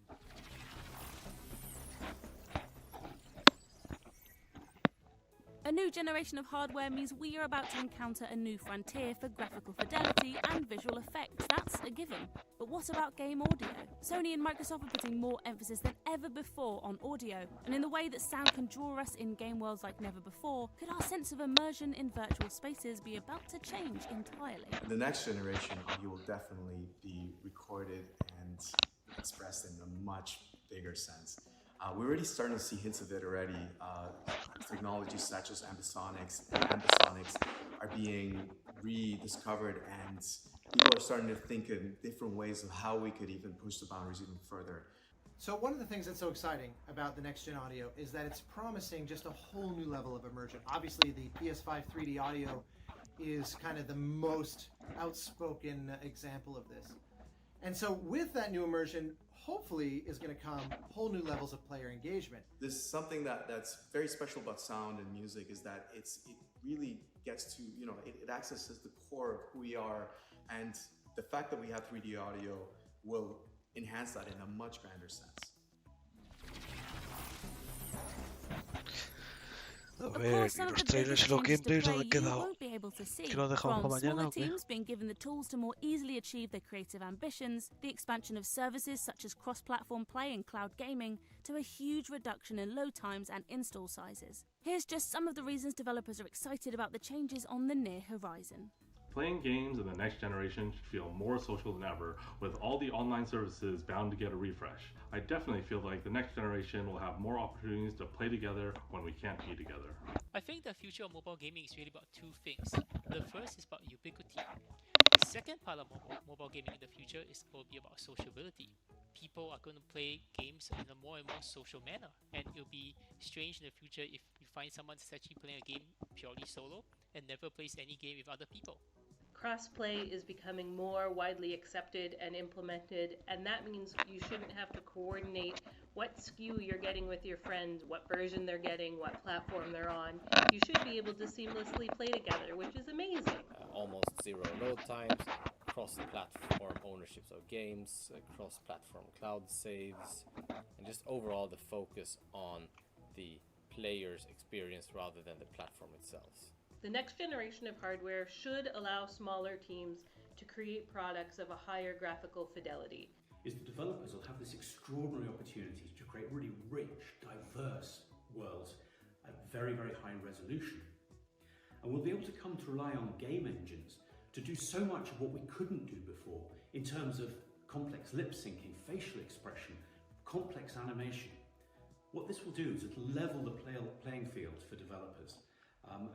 A new generation of hardware means we are about to encounter a new frontier for graphical fidelity and visual effects. That's a given. But what about game audio? Sony and Microsoft are putting more emphasis than ever before on audio, and in the way that sound can draw us in game worlds like never before, could our sense of immersion in virtual spaces be about to change entirely? The next generation, audio will definitely be recorded and expressed in a much bigger sense. We're already starting to see hints of it already. Technologies such as ambisonics are being rediscovered, and people are starting to think in different ways of how we could even push the boundaries even further. So one of the things that's so exciting about the next-gen audio is that it's promising just a whole new level of immersion. Obviously, the PS5 3D audio is kind of the most outspoken example of this. And so with that new immersion, hopefully is going to come whole new levels of player engagement. There's something that's very special about sound and music is that it really gets to, it accesses the core of who we are, and the fact that we have 3D audio will enhance that in a much grander sense. A ver, y los trailers y los gameplays ¿dónde han quedado? ¿Que los dejamos para mañana o qué? Teams being given the tools to more easily achieve their creative ambitions, the expansion of services such as cross-platform play and cloud gaming, to a huge reduction in load times and install sizes. Here's just some of the reasons developers are excited about the changes on the near horizon. Playing games in the next generation should feel more social than ever, with all the online services bound to get a refresh. I definitely feel like the next generation will have more opportunities to play together when we can't be together. I think the future of mobile gaming is really about two things. The first is about ubiquity. The second part of mobile gaming in the future will be about sociability. People are going to play games in a more and more social manner, and it'll be strange in the future if you find someone that's actually playing a game purely solo and never plays any game with other people. Crossplay is becoming more widely accepted and implemented, and that means you shouldn't have to coordinate what SKU you're getting with your friends, what version they're getting, what platform they're on. You should be able to seamlessly play together, which is amazing. Almost zero load times, cross-platform ownerships of games, cross-platform cloud saves, and just overall the focus on the player's experience rather than the platform itself. The next generation of hardware should allow smaller teams to create products of a higher graphical fidelity. Is the developers will have this extraordinary opportunity to create really rich, diverse worlds at very, very high resolution. And we'll be able to come to rely on game engines to do so much of what we couldn't do before in terms of complex lip syncing, facial expression, complex animation. What this will do is it'll level the playing field for developers.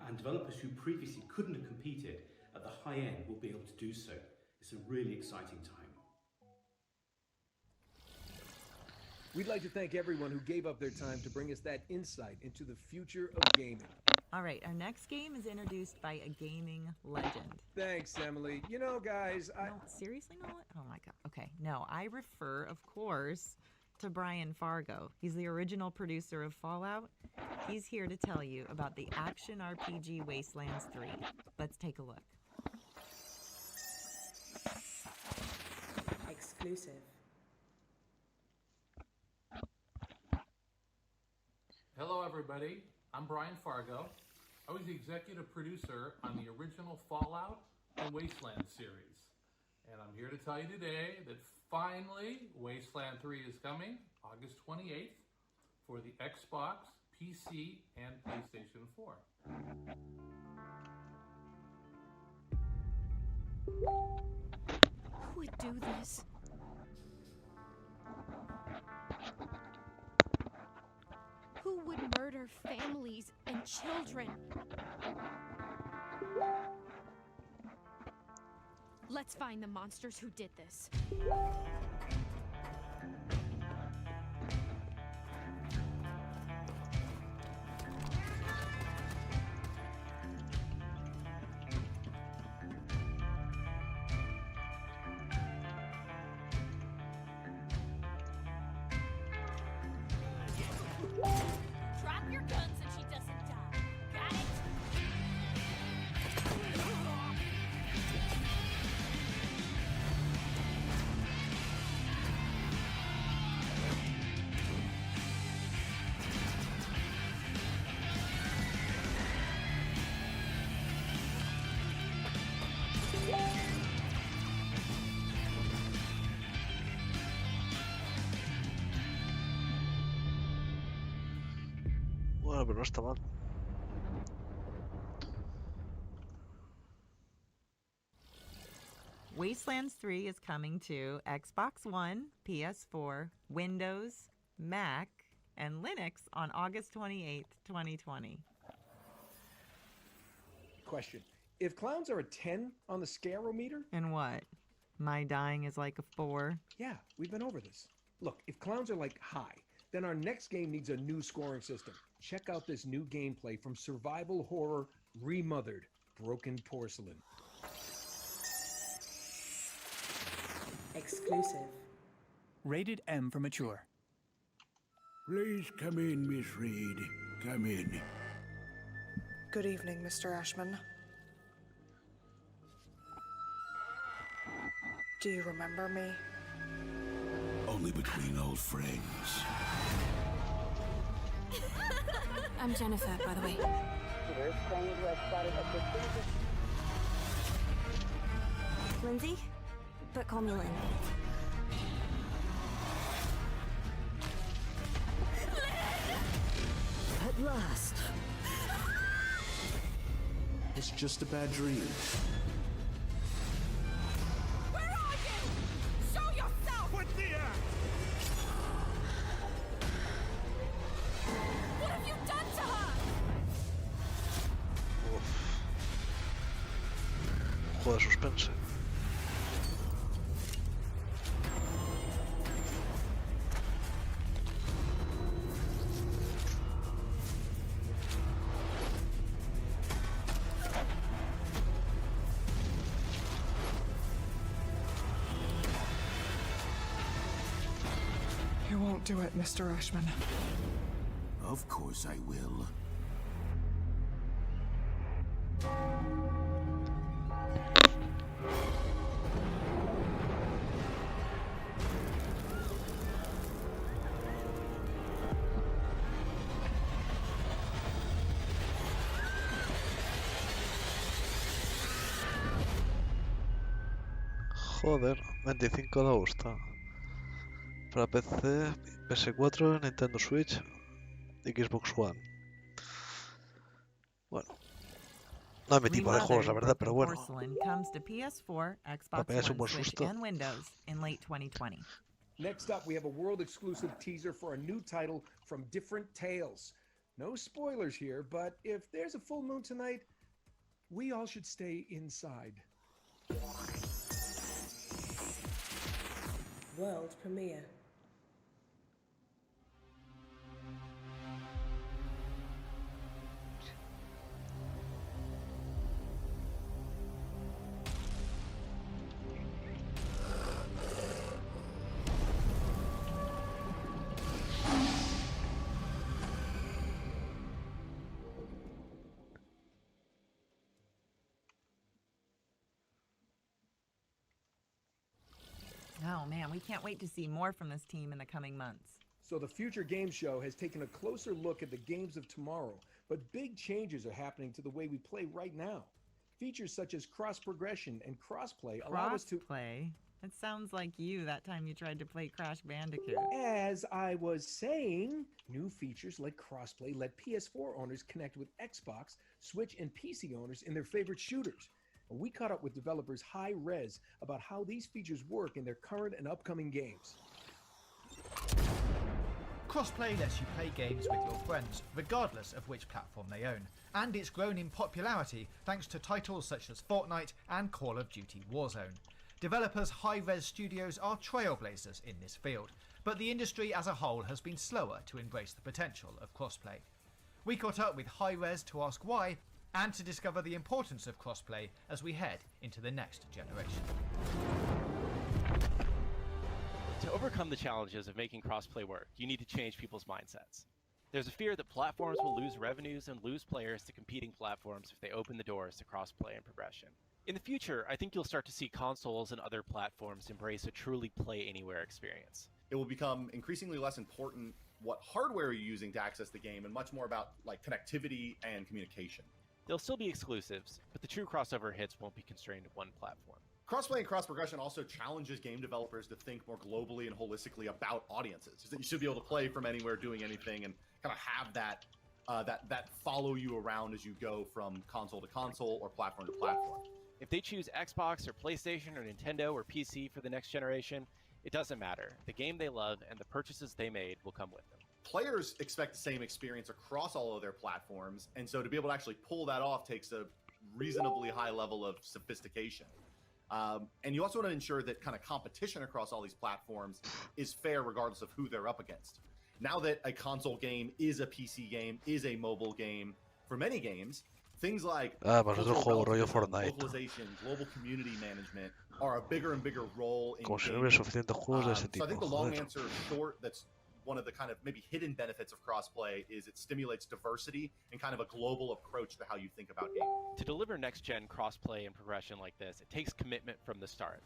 And developers who previously couldn't have competed at the high end will be able to do so. It's a really exciting time. We'd like to thank everyone who gave up their time to bring us that insight into the future of gaming. All right, our next game is introduced by a gaming legend. Thanks, Emily. You know, guys, No, seriously, Nolan? Oh my god. Okay, no, I refer, of course, to Brian Fargo. He's the original producer of Fallout. He's here to tell you about the action RPG Wastelands 3. Let's take a look. Exclusive. Hello everybody, I'm Brian Fargo. I was the executive producer on the original Fallout and Wasteland series. And I'm here to tell you today that finally Wasteland 3 is coming August 28th for the Xbox, PC, and PlayStation 4. Who would do this? Who would murder families and children? Let's find the monsters who did this. Drop your gun so she doesn't die. Got it? Bueno, pero no está mal. Wastelands 3 is coming to Xbox One, PS4, Windows, Mac, and Linux on August 28th, 2020. Question. If clowns are a 10 on the scarometer? And what? My dying is like a 4? Yeah, we've been over this. Look, if clowns are like high, then our next game needs a new scoring system. Check out this new gameplay from survival horror Remothered, Broken Porcelain. Exclusive. Rated M for mature. Please come in, Miss Reed. Come in. Good evening, Mr. Ashman. Do you remember me? Only between old friends. I'm Jennifer, by the way. Lindsay? But call me Lynn. At last. It's just a bad dream. Where are you? Show yourself! What the What have you done to her? Juego de suspense. You won't do it, Mr. Ashman. Of course I will. Joder, 25 de gusta. Para PC, PS4, Nintendo Switch y Xbox One. Bueno, no es mi tipo de juegos, la verdad, pero bueno. Porcelain comes to PS4, Para Xbox pegarse un One, buen Switch, susto. and Windows in late 2020. Next up, we have a world-exclusive teaser for a new title from Different Tales. No spoilers here, but if there's a full moon tonight, we all should stay inside. World premiere. Oh man, we can't wait to see more from this team in the coming months. So the Future Game Show has taken a closer look at the games of tomorrow, but big changes are happening to the way we play right now. Features such as cross-progression and crossplay allow us to... Crossplay? It sounds like you that time you tried to play Crash Bandicoot. As I was saying, new features like crossplay let PS4 owners connect with Xbox, Switch, and PC owners in their favorite shooters. And we caught up with developers High Res about how these features work in their current and upcoming games. Crossplay lets you play games with your friends, regardless of which platform they own, and it's grown in popularity thanks to titles such as Fortnite and Call of Duty Warzone. Developers High Res Studios are trailblazers in this field, but the industry as a whole has been slower to embrace the potential of crossplay. We caught up with High Res to ask why, and to discover the importance of crossplay as we head into the next generation. To overcome the challenges of making crossplay work, you need to change people's mindsets. There's a fear that platforms will lose revenues and lose players to competing platforms if they open the doors to crossplay and progression. In the future, I think you'll start to see consoles and other platforms embrace a truly play-anywhere experience. It will become increasingly less important what hardware you're using to access the game and much more about like connectivity and communication. There'll still be exclusives, but the true crossover hits won't be constrained to one platform. Crossplay and cross-progression also challenges game developers to think more globally and holistically about audiences. That you should be able to play from anywhere, doing anything, and kind of have that follow you around as you go from console to console or platform to platform. If they choose Xbox or PlayStation or Nintendo or PC for the next generation, it doesn't matter. The game they love and the purchases they made will come with them. Players expect the same experience across all of their platforms, and so to be able to actually pull that off takes a reasonably high level of sophistication. And you also want to ensure that kind of competition across all these platforms is fair regardless of who they're up against. Now that a console game is a PC game, is a mobile game, for many games, things like pues otro juego rollo relativism, Fortnite. localization, global community management are a bigger and bigger role in Como si no gaming. hubiera suficientes juegos de ese So I think the tipo, long joder. answer short, that's one of the kind of maybe hidden benefits of crossplay, is it stimulates diversity and kind of a global approach to how you think about gaming. To deliver next-gen crossplay and progression like this, it takes commitment from the start.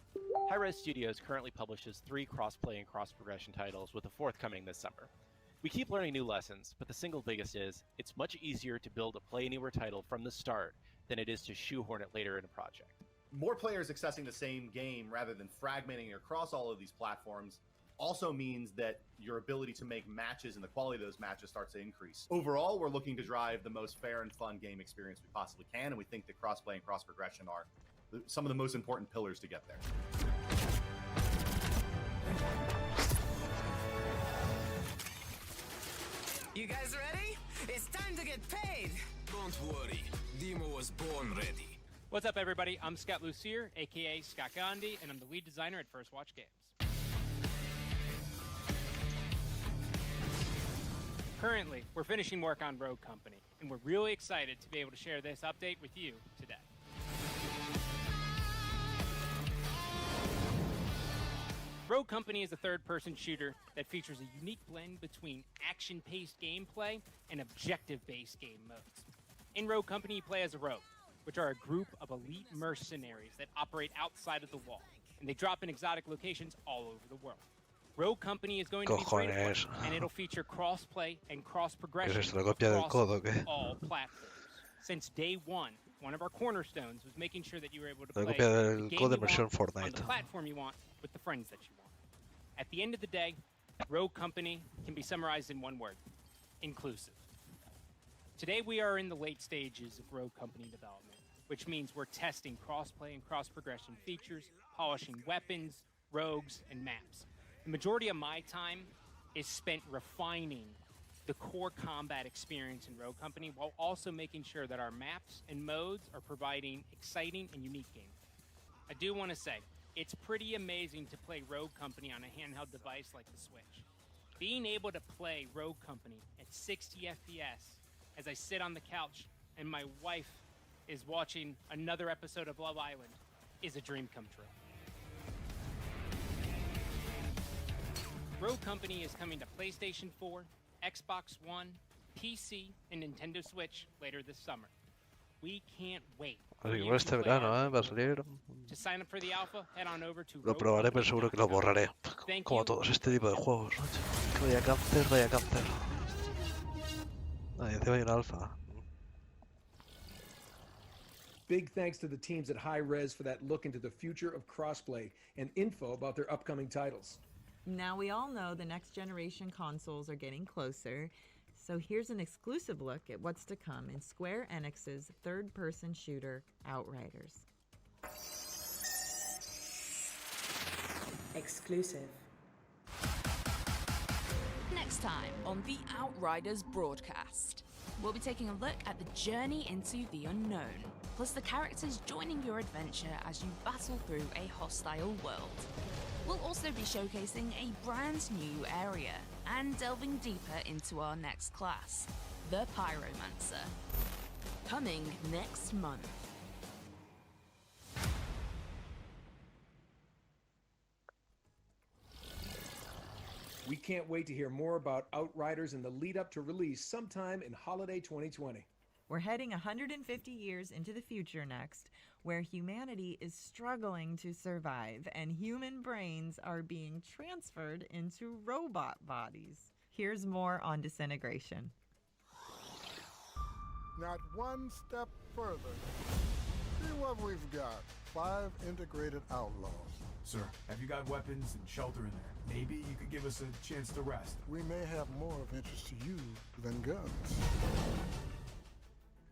Hi-Res Studios currently publishes 3 crossplay and cross-progression titles, with a 4th coming this summer. We keep learning new lessons, but the single biggest is, it's much easier to build a Play Anywhere title from the start than it is to shoehorn it later in a project. More players accessing the same game rather than fragmenting across all of these platforms also means that your ability to make matches and the quality of those matches starts to increase. Overall, we're looking to drive the most fair and fun game experience we possibly can, and we think that crossplay and cross-progression are some of the most important pillars to get there. You guys ready? It's time to get paid! Don't worry, Demo was born ready. What's up, everybody? I'm Scott Lucier, aka Scott Gandhi, and I'm the lead designer at First Watch Games. Currently, we're finishing work on Rogue Company, and we're really excited to be able to share this update with you today. Rogue Company is a third-person shooter that features a unique blend between action-paced gameplay and objective-based game modes. In Rogue Company, you play as a rogue, which are a group of elite mercenaries that operate outside of the wall, and they drop in exotic locations all over the world. Rogue Company is going to be free to play, and it'll feature cross-play and cross-progression across all platforms. Since day one of our cornerstones was making sure that you were able to play the game you want on the platform you want with the friends that you want. At the end of the day, Rogue Company can be summarized in one word: inclusive. Today we are in the late stages of Rogue Company development, which means we're testing cross-play and cross-progression features, polishing weapons, rogues, and maps. The majority of my time is spent refining the core combat experience in Rogue Company while also making sure that our maps and modes are providing exciting and unique gameplay. I do want to say, it's pretty amazing to play Rogue Company on a handheld device like the Switch. Being able to play Rogue Company at 60 FPS as I sit on the couch and my wife is watching another episode of Love Island is a dream come true. Rogue Company is coming to PlayStation 4, Xbox One, PC, and Nintendo Switch later this summer. We can't wait. Así que este verano, va a salir. To sign up for the alpha, head on over to Lo probaré, pero seguro que lo borraré. Como todos este tipo de juegos. Que vaya cáncer, vaya cáncer. Y encima hay una alfa. Big thanks to the teams at Hi-Rez for that look into the future of crossplay and info about their upcoming titles. Now we all know the next generation consoles are getting closer, so here's an exclusive look at what's to come in Square Enix's third-person shooter, Outriders. Exclusive. Next time on the Outriders broadcast, we'll be taking a look at the journey into the unknown, plus the characters joining your adventure as you battle through a hostile world. We'll also be showcasing a brand new area and delving deeper into our next class, the Pyromancer. Coming next month. We can't wait to hear more about Outriders in the lead up to release sometime in holiday 2020. We're heading 150 years into the future next, where humanity is struggling to survive and human brains are being transferred into robot bodies. Here's more on Disintegration. Not one step further. See what we've got. 5 integrated outlaws. Sir, have you got weapons and shelter in there? Maybe you could give us a chance to rest. We may have more of interest to you than guns.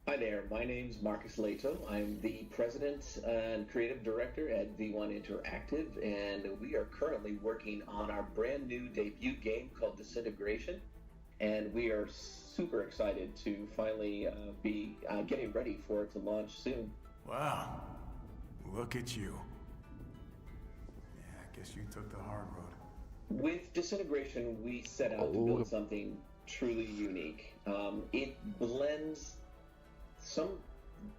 Hi there, my name's Marcus Leto. I'm the president and creative director at V1 Interactive, and we are currently working on our brand new debut game called Disintegration, and we are super excited to finally be getting ready for it to launch soon. Wow, look at you. Guess you took the hard road. With Disintegration, we set out to build something truly unique. It blends some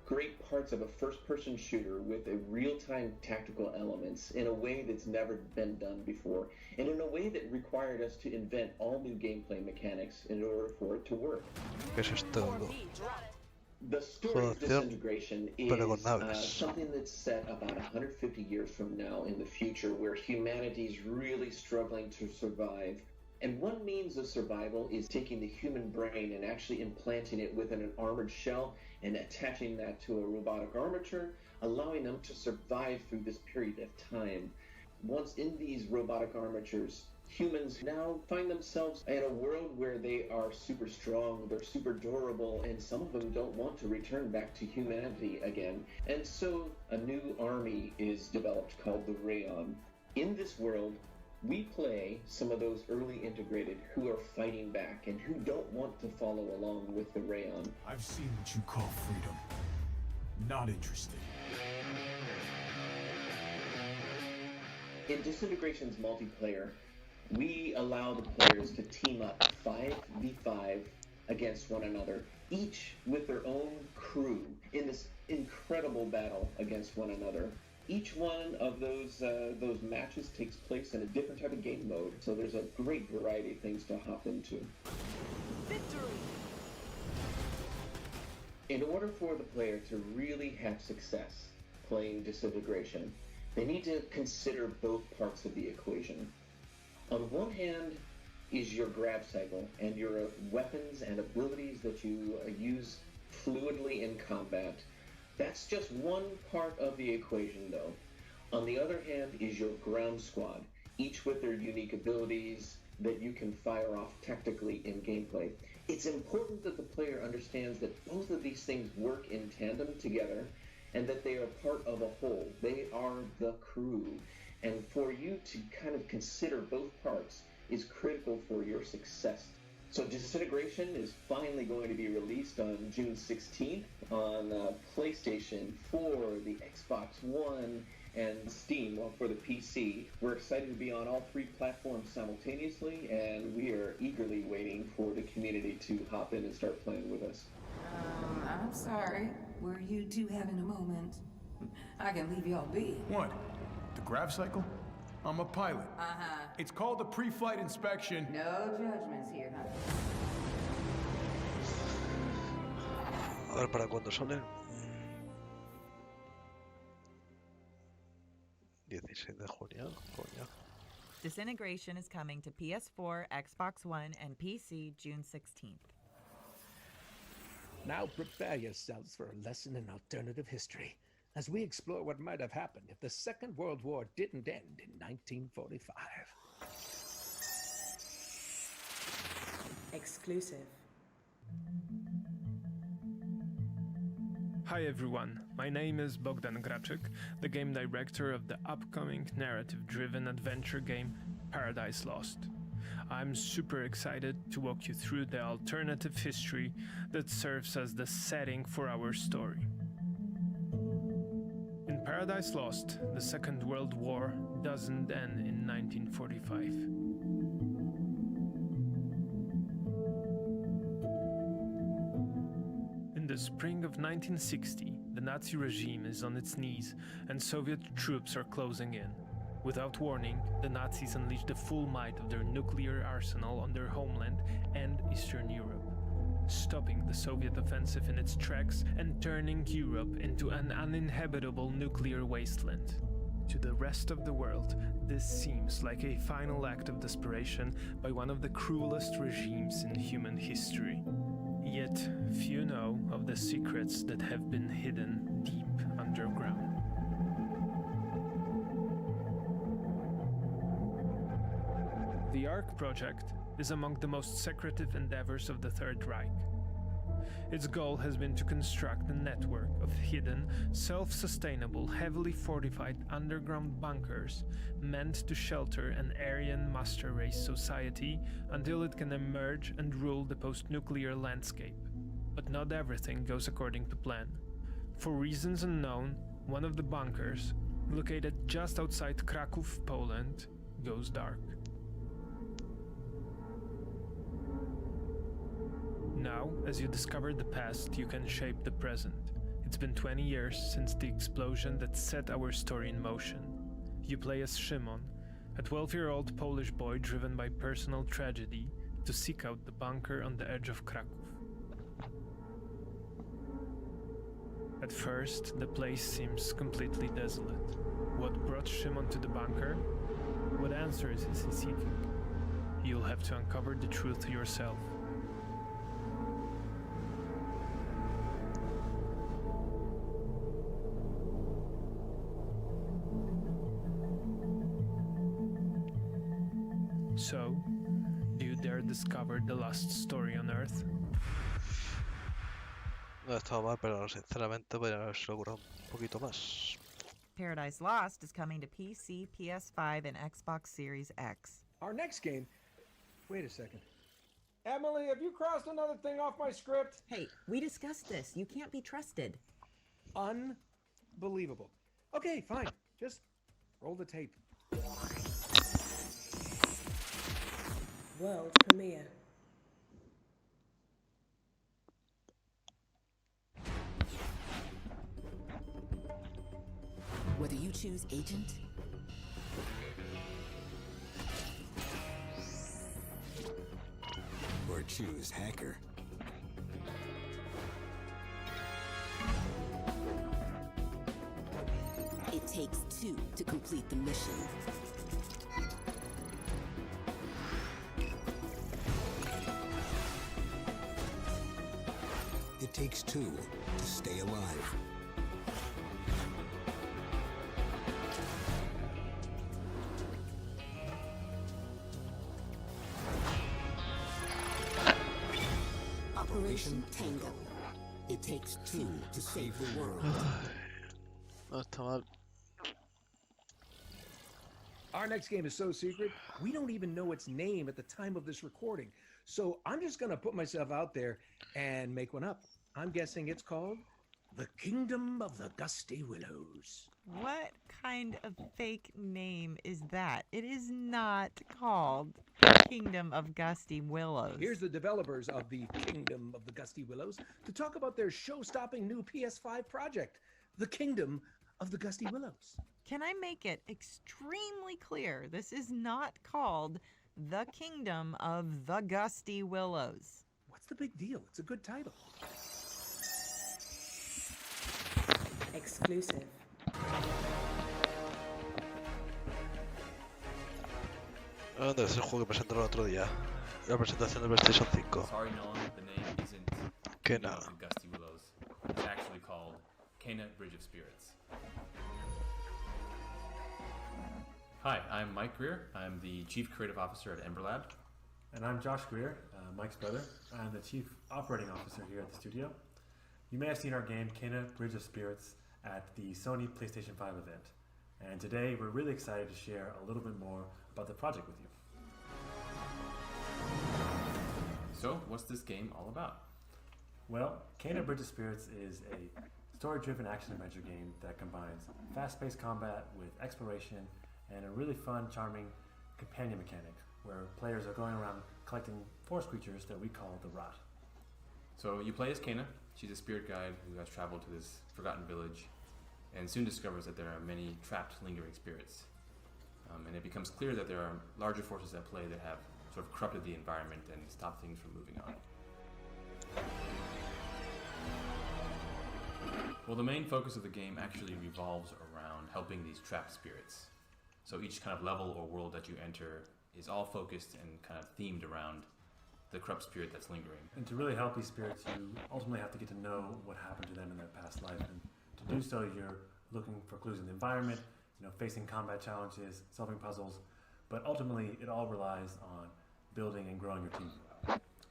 great parts of a first-person shooter with a real-time tactical elements in a way that's never been done before, and in a way that required us to invent all new gameplay mechanics in order for it to work. Eso es todo. The story of Disintegration is something that's set about 150 years from now in the future, where humanity's really struggling to survive. And one means of survival is taking the human brain and actually implanting it within an armored shell and attaching that to a robotic armature, allowing them to survive through this period of time. Once in these robotic armatures, humans now find themselves in a world where they are super strong, they're super durable, and some of them don't want to return back to humanity again. And so a new army is developed called the REACCION. In this world, we play some of those early integrated who are fighting back and who don't want to follow along with the REACCION. I've seen what you call freedom. Not interested. In Disintegration's multiplayer, we allow the players to team up 5v5 against one another, each with their own crew in this incredible battle against one another. Each one of those matches takes place in a different type of game mode, so there's a great variety of things to hop into. Victory! In order for the player to really have success playing Disintegration, they need to consider both parts of the equation. On one hand is your grab cycle and your weapons and abilities that you use fluidly in combat. That's just one part of the equation, though. On the other hand is your ground squad, each with their unique abilities that you can fire off tactically in gameplay. It's important that the player understands that both of these things work in tandem together and that they are part of a whole. They are the crew. And for you to kind of consider both parts is critical for your success. So Disintegration is finally going to be released on June 16th on PlayStation 4, the Xbox One, and Steam for the PC. We're excited to be on all three platforms simultaneously, and we are eagerly waiting for the community to hop in and start playing with us. I'm sorry. Were you two having a moment? I can leave y'all be. What? The grab cycle? I'm a pilot. It's called a pre-flight inspection. No judgments here, huh? A ver para cuándo sale. 16 de junio, coño. Disintegration is coming to PS4, Xbox One, and PC June 16th. Now prepare yourselves for a lesson in alternative history as we explore what might have happened if the Second World War didn't end in 1945. Exclusive. Hi everyone, my name is Bogdan Graczyk, the game director of the upcoming narrative-driven adventure game Paradise Lost. I'm super excited to walk you through the alternative history that serves as the setting for our story. In Paradise Lost, the Second World War doesn't end in 1945. In the spring of 1960, the Nazi regime is on its knees and Soviet troops are closing in. Without warning, the Nazis unleash the full might of their nuclear arsenal on their homeland and Eastern Europe, stopping the Soviet offensive in its tracks and turning Europe into an uninhabitable nuclear wasteland. To the rest of the world, this seems like a final act of desperation by one of the cruelest regimes in human history. Yet, few know of the secrets that have been hidden deep underground. The ARC project is among the most secretive endeavors of the Third Reich. Its goal has been to construct a network of hidden, self-sustainable, heavily fortified underground bunkers meant to shelter an Aryan master race society until it can emerge and rule the post-nuclear landscape. But not everything goes according to plan. For reasons unknown, one of the bunkers, located just outside Kraków, Poland, goes dark. Now, as you discover the past, you can shape the present. It's been 20 years since the explosion that set our story in motion. You play as Szymon, a 12-year-old Polish boy driven by personal tragedy to seek out the bunker on the edge of Kraków. At first, the place seems completely desolate. What brought Szymon to the bunker? What answers is he seeking? You'll have to uncover the truth yourself. So, do you dare discover the last story on Earth? No estaba mal, pero sinceramente podrían haberse logrado un poquito más. Paradise Lost is coming to PC, PS5, and Xbox Series X. Our next game... Wait a second. Emily, have you crossed another thing off my script? Hey, we discussed this. You can't be trusted. Unbelievable. Okay, fine. Just roll the tape. World premiere. Whether you choose agent or choose hacker, it takes two to complete the mission. It takes two to stay alive. Operation Tango. It takes two to save the world. No está mal. Our next game is so secret, we don't even know its name at the time of this recording. So I'm just going to put myself out there and make one up. I'm guessing it's called The Kingdom of the Gusty Willows. What kind of fake name is that? It is not called Kingdom of Gusty Willows. Here's the developers of The Kingdom of the Gusty Willows to talk about their show-stopping new PS5 project, The Kingdom of the Gusty Willows. Can I make it extremely clear? This is not called The Kingdom of the Gusty Willows. What's the big deal? It's a good title. Exclusive. Debe ser el juego que presentaron el otro día. La presentación del PlayStation 5. Sorry, Nolan, the name isn't Que Kingdom nada. of the Gusty Willows. It's actually called Cana Bridge of Spirits. Hi, I'm Mike Greer. I'm the Chief Creative Officer at Ember Lab. And I'm Josh Greer, Mike's brother. I'm the Chief Operating Officer here at the studio. You may have seen our game, Cana Bridge of Spirits, at the Sony PlayStation 5 event. And today we're really excited to share a little bit more about the project with you. So, what's this game all about? Well, Cana Bridge of Spirits is a story-driven action-adventure game that combines fast-paced combat with exploration and a really fun, charming companion mechanic where players are going around collecting forest creatures that we call the Rot. So, you play as Cana. She's a spirit guide who has traveled to this forgotten village and soon discovers that there are many trapped, lingering spirits. And it becomes clear that there are larger forces at play that have sort of corrupted the environment and stopped things from moving on. Well, the main focus of the game actually revolves around helping these trapped spirits. So each kind of level or world that you enter is all focused and kind of themed around the corrupt spirit that's lingering. And to really help these spirits, you ultimately have to get to know what happened to them in their past life. And to do so, you're looking for clues in the environment, facing combat challenges, solving puzzles, but ultimately it all relies on building and growing your team.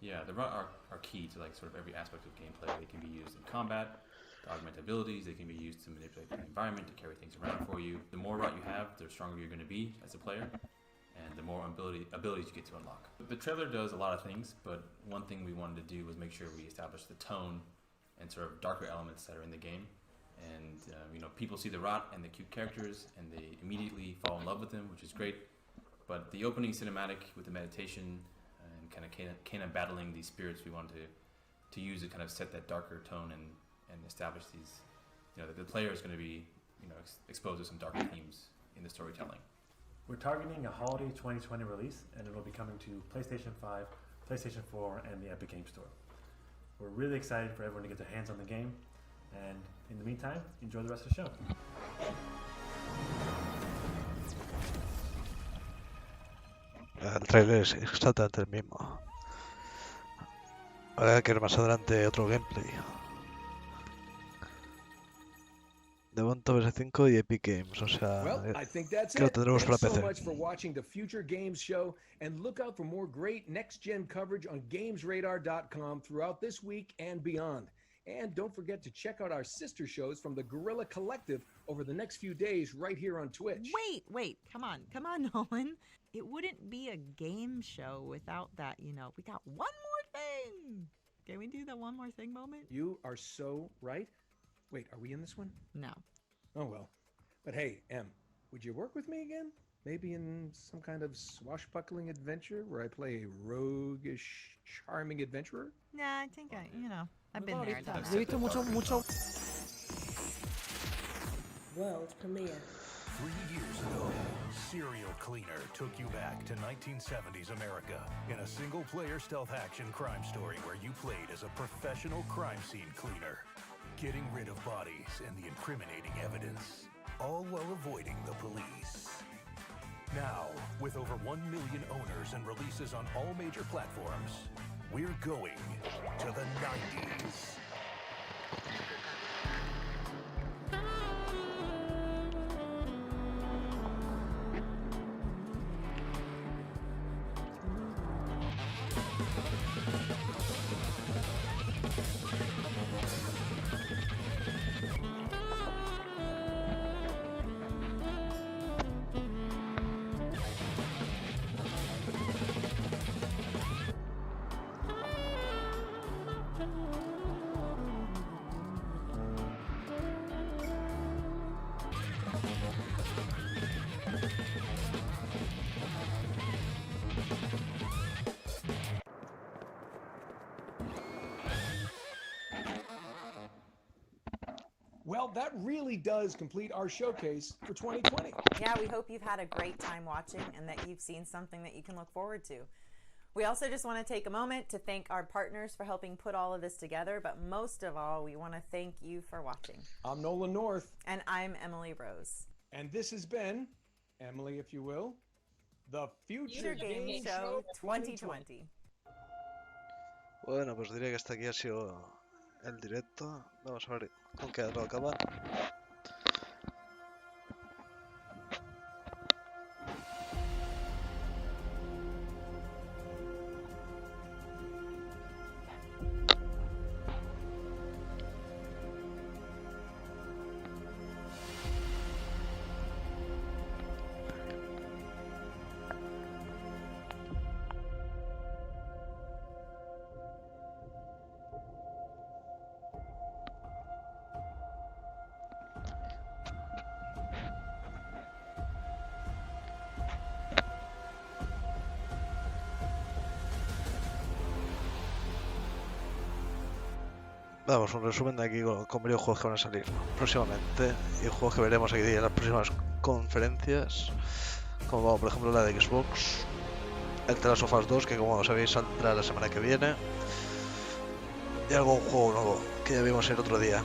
Yeah, the Rot are key to like sort of every aspect of gameplay. They can be used in combat, to augment abilities, they can be used to manipulate the environment, to carry things around for you. The more Rot you have, the stronger you're going to be as a player, and the more abilities you get to unlock. The trailer does a lot of things, but one thing we wanted to do was make sure we established the tone and sort of darker elements that are in the game, and people see the rot and the cute characters, and they immediately fall in love with them, which is great. But the opening cinematic with the meditation and kind of battling these spirits, we wanted to use to kind of set that darker tone and establish these, that the player is going to be exposed to some darker themes in the storytelling. We're targeting a holiday 2020 release, and it will be coming to PlayStation 5, PlayStation 4, and the Epic Game Store. We're really excited for everyone to get their hands on the game, and in the meantime, enjoy the rest of the show. El trailer es exactamente el mismo. Habrá que ver más adelante otro gameplay. De momento PS5 y Epic Games, o sea, Well, I think that's que lo it. tendremos para Thanks so PC. much for watching the Future Games Show, and look out for more great next-gen coverage on GamesRadar.com throughout this week and beyond. And don't forget to check out our sister shows from the Guerrilla Collective over the next few days right here on Twitch. Wait, come on, Nolan. It wouldn't be a game show without that, We got one more thing. Can we do the one more thing moment? You are so right. Wait, are we in this one? No. Oh, well. But hey, Em, would you work with me again? Maybe in some kind of swashbuckling adventure where I play a roguish, charming adventurer? Nah, I think I've been there. Done He visto that. mucho. World premiere. 3 years ago, Serial Cleaner took you back to 1970s America in a single-player stealth action crime story where you played as a professional crime scene cleaner, getting rid of bodies and the incriminating evidence, all while avoiding the police. Now, with over 1 million owners and releases on all major platforms, we're going to the 90s. Well, that really does complete our showcase for 2020. Yeah, we hope you've had a great time watching and that you've seen something that you can look forward to. We also just want to take a moment to thank our partners for helping put all of this together, but most of all, we want to thank you for watching. I'm Nolan North. And I'm Emily Rose. And this has been, Emily, if you will, the Future Game Show 2020. Bueno, pues diría que hasta aquí ha sido el directo. Vamos a ver con qué lo acaban. Vamos, un resumen de aquí con varios juegos que van a salir próximamente y juegos que veremos aquí en las próximas conferencias, como por ejemplo la de Xbox, el The Last of Us 2, que como sabéis saldrá la semana que viene, y algún juego nuevo que ya vimos el otro día.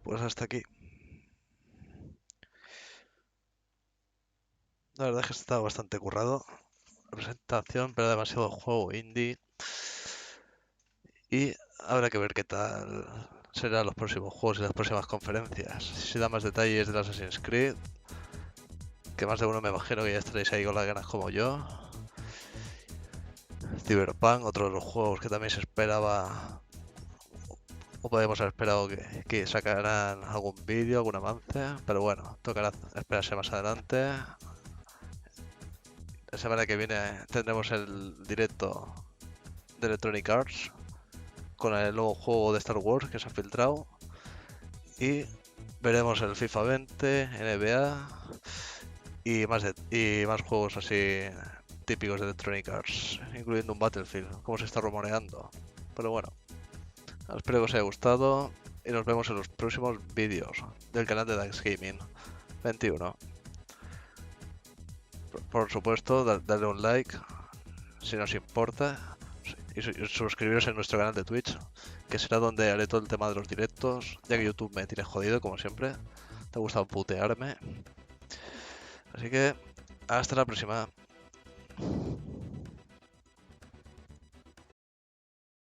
Pues hasta aquí. La verdad es que está bastante currado. presentación, pero demasiado juego indie. Y habrá que ver qué tal serán los próximos juegos y las próximas conferencias. Si da más detalles del Assassin's Creed, que más de uno me imagino que ya estaréis ahí con las ganas como yo. Cyberpunk, otro de los juegos que también se esperaba, o podemos haber esperado que sacaran algún vídeo, algún avance, pero bueno, tocará esperarse más adelante. La semana que viene tendremos el directo de Electronic Arts con el nuevo juego de Star Wars que se ha filtrado, y veremos el FIFA 20, NBA y más juegos así típicos de Electronic Arts, incluyendo un Battlefield, como se está rumoreando. Pero bueno, espero que os haya gustado y nos vemos en los próximos vídeos del canal de DaxGaming21. Por supuesto, darle un like si nos importa y suscribiros en nuestro canal de Twitch, que será donde haré todo el tema de los directos, ya que YouTube me tiene jodido como siempre. Te ha gustado putearme. Así que hasta la próxima.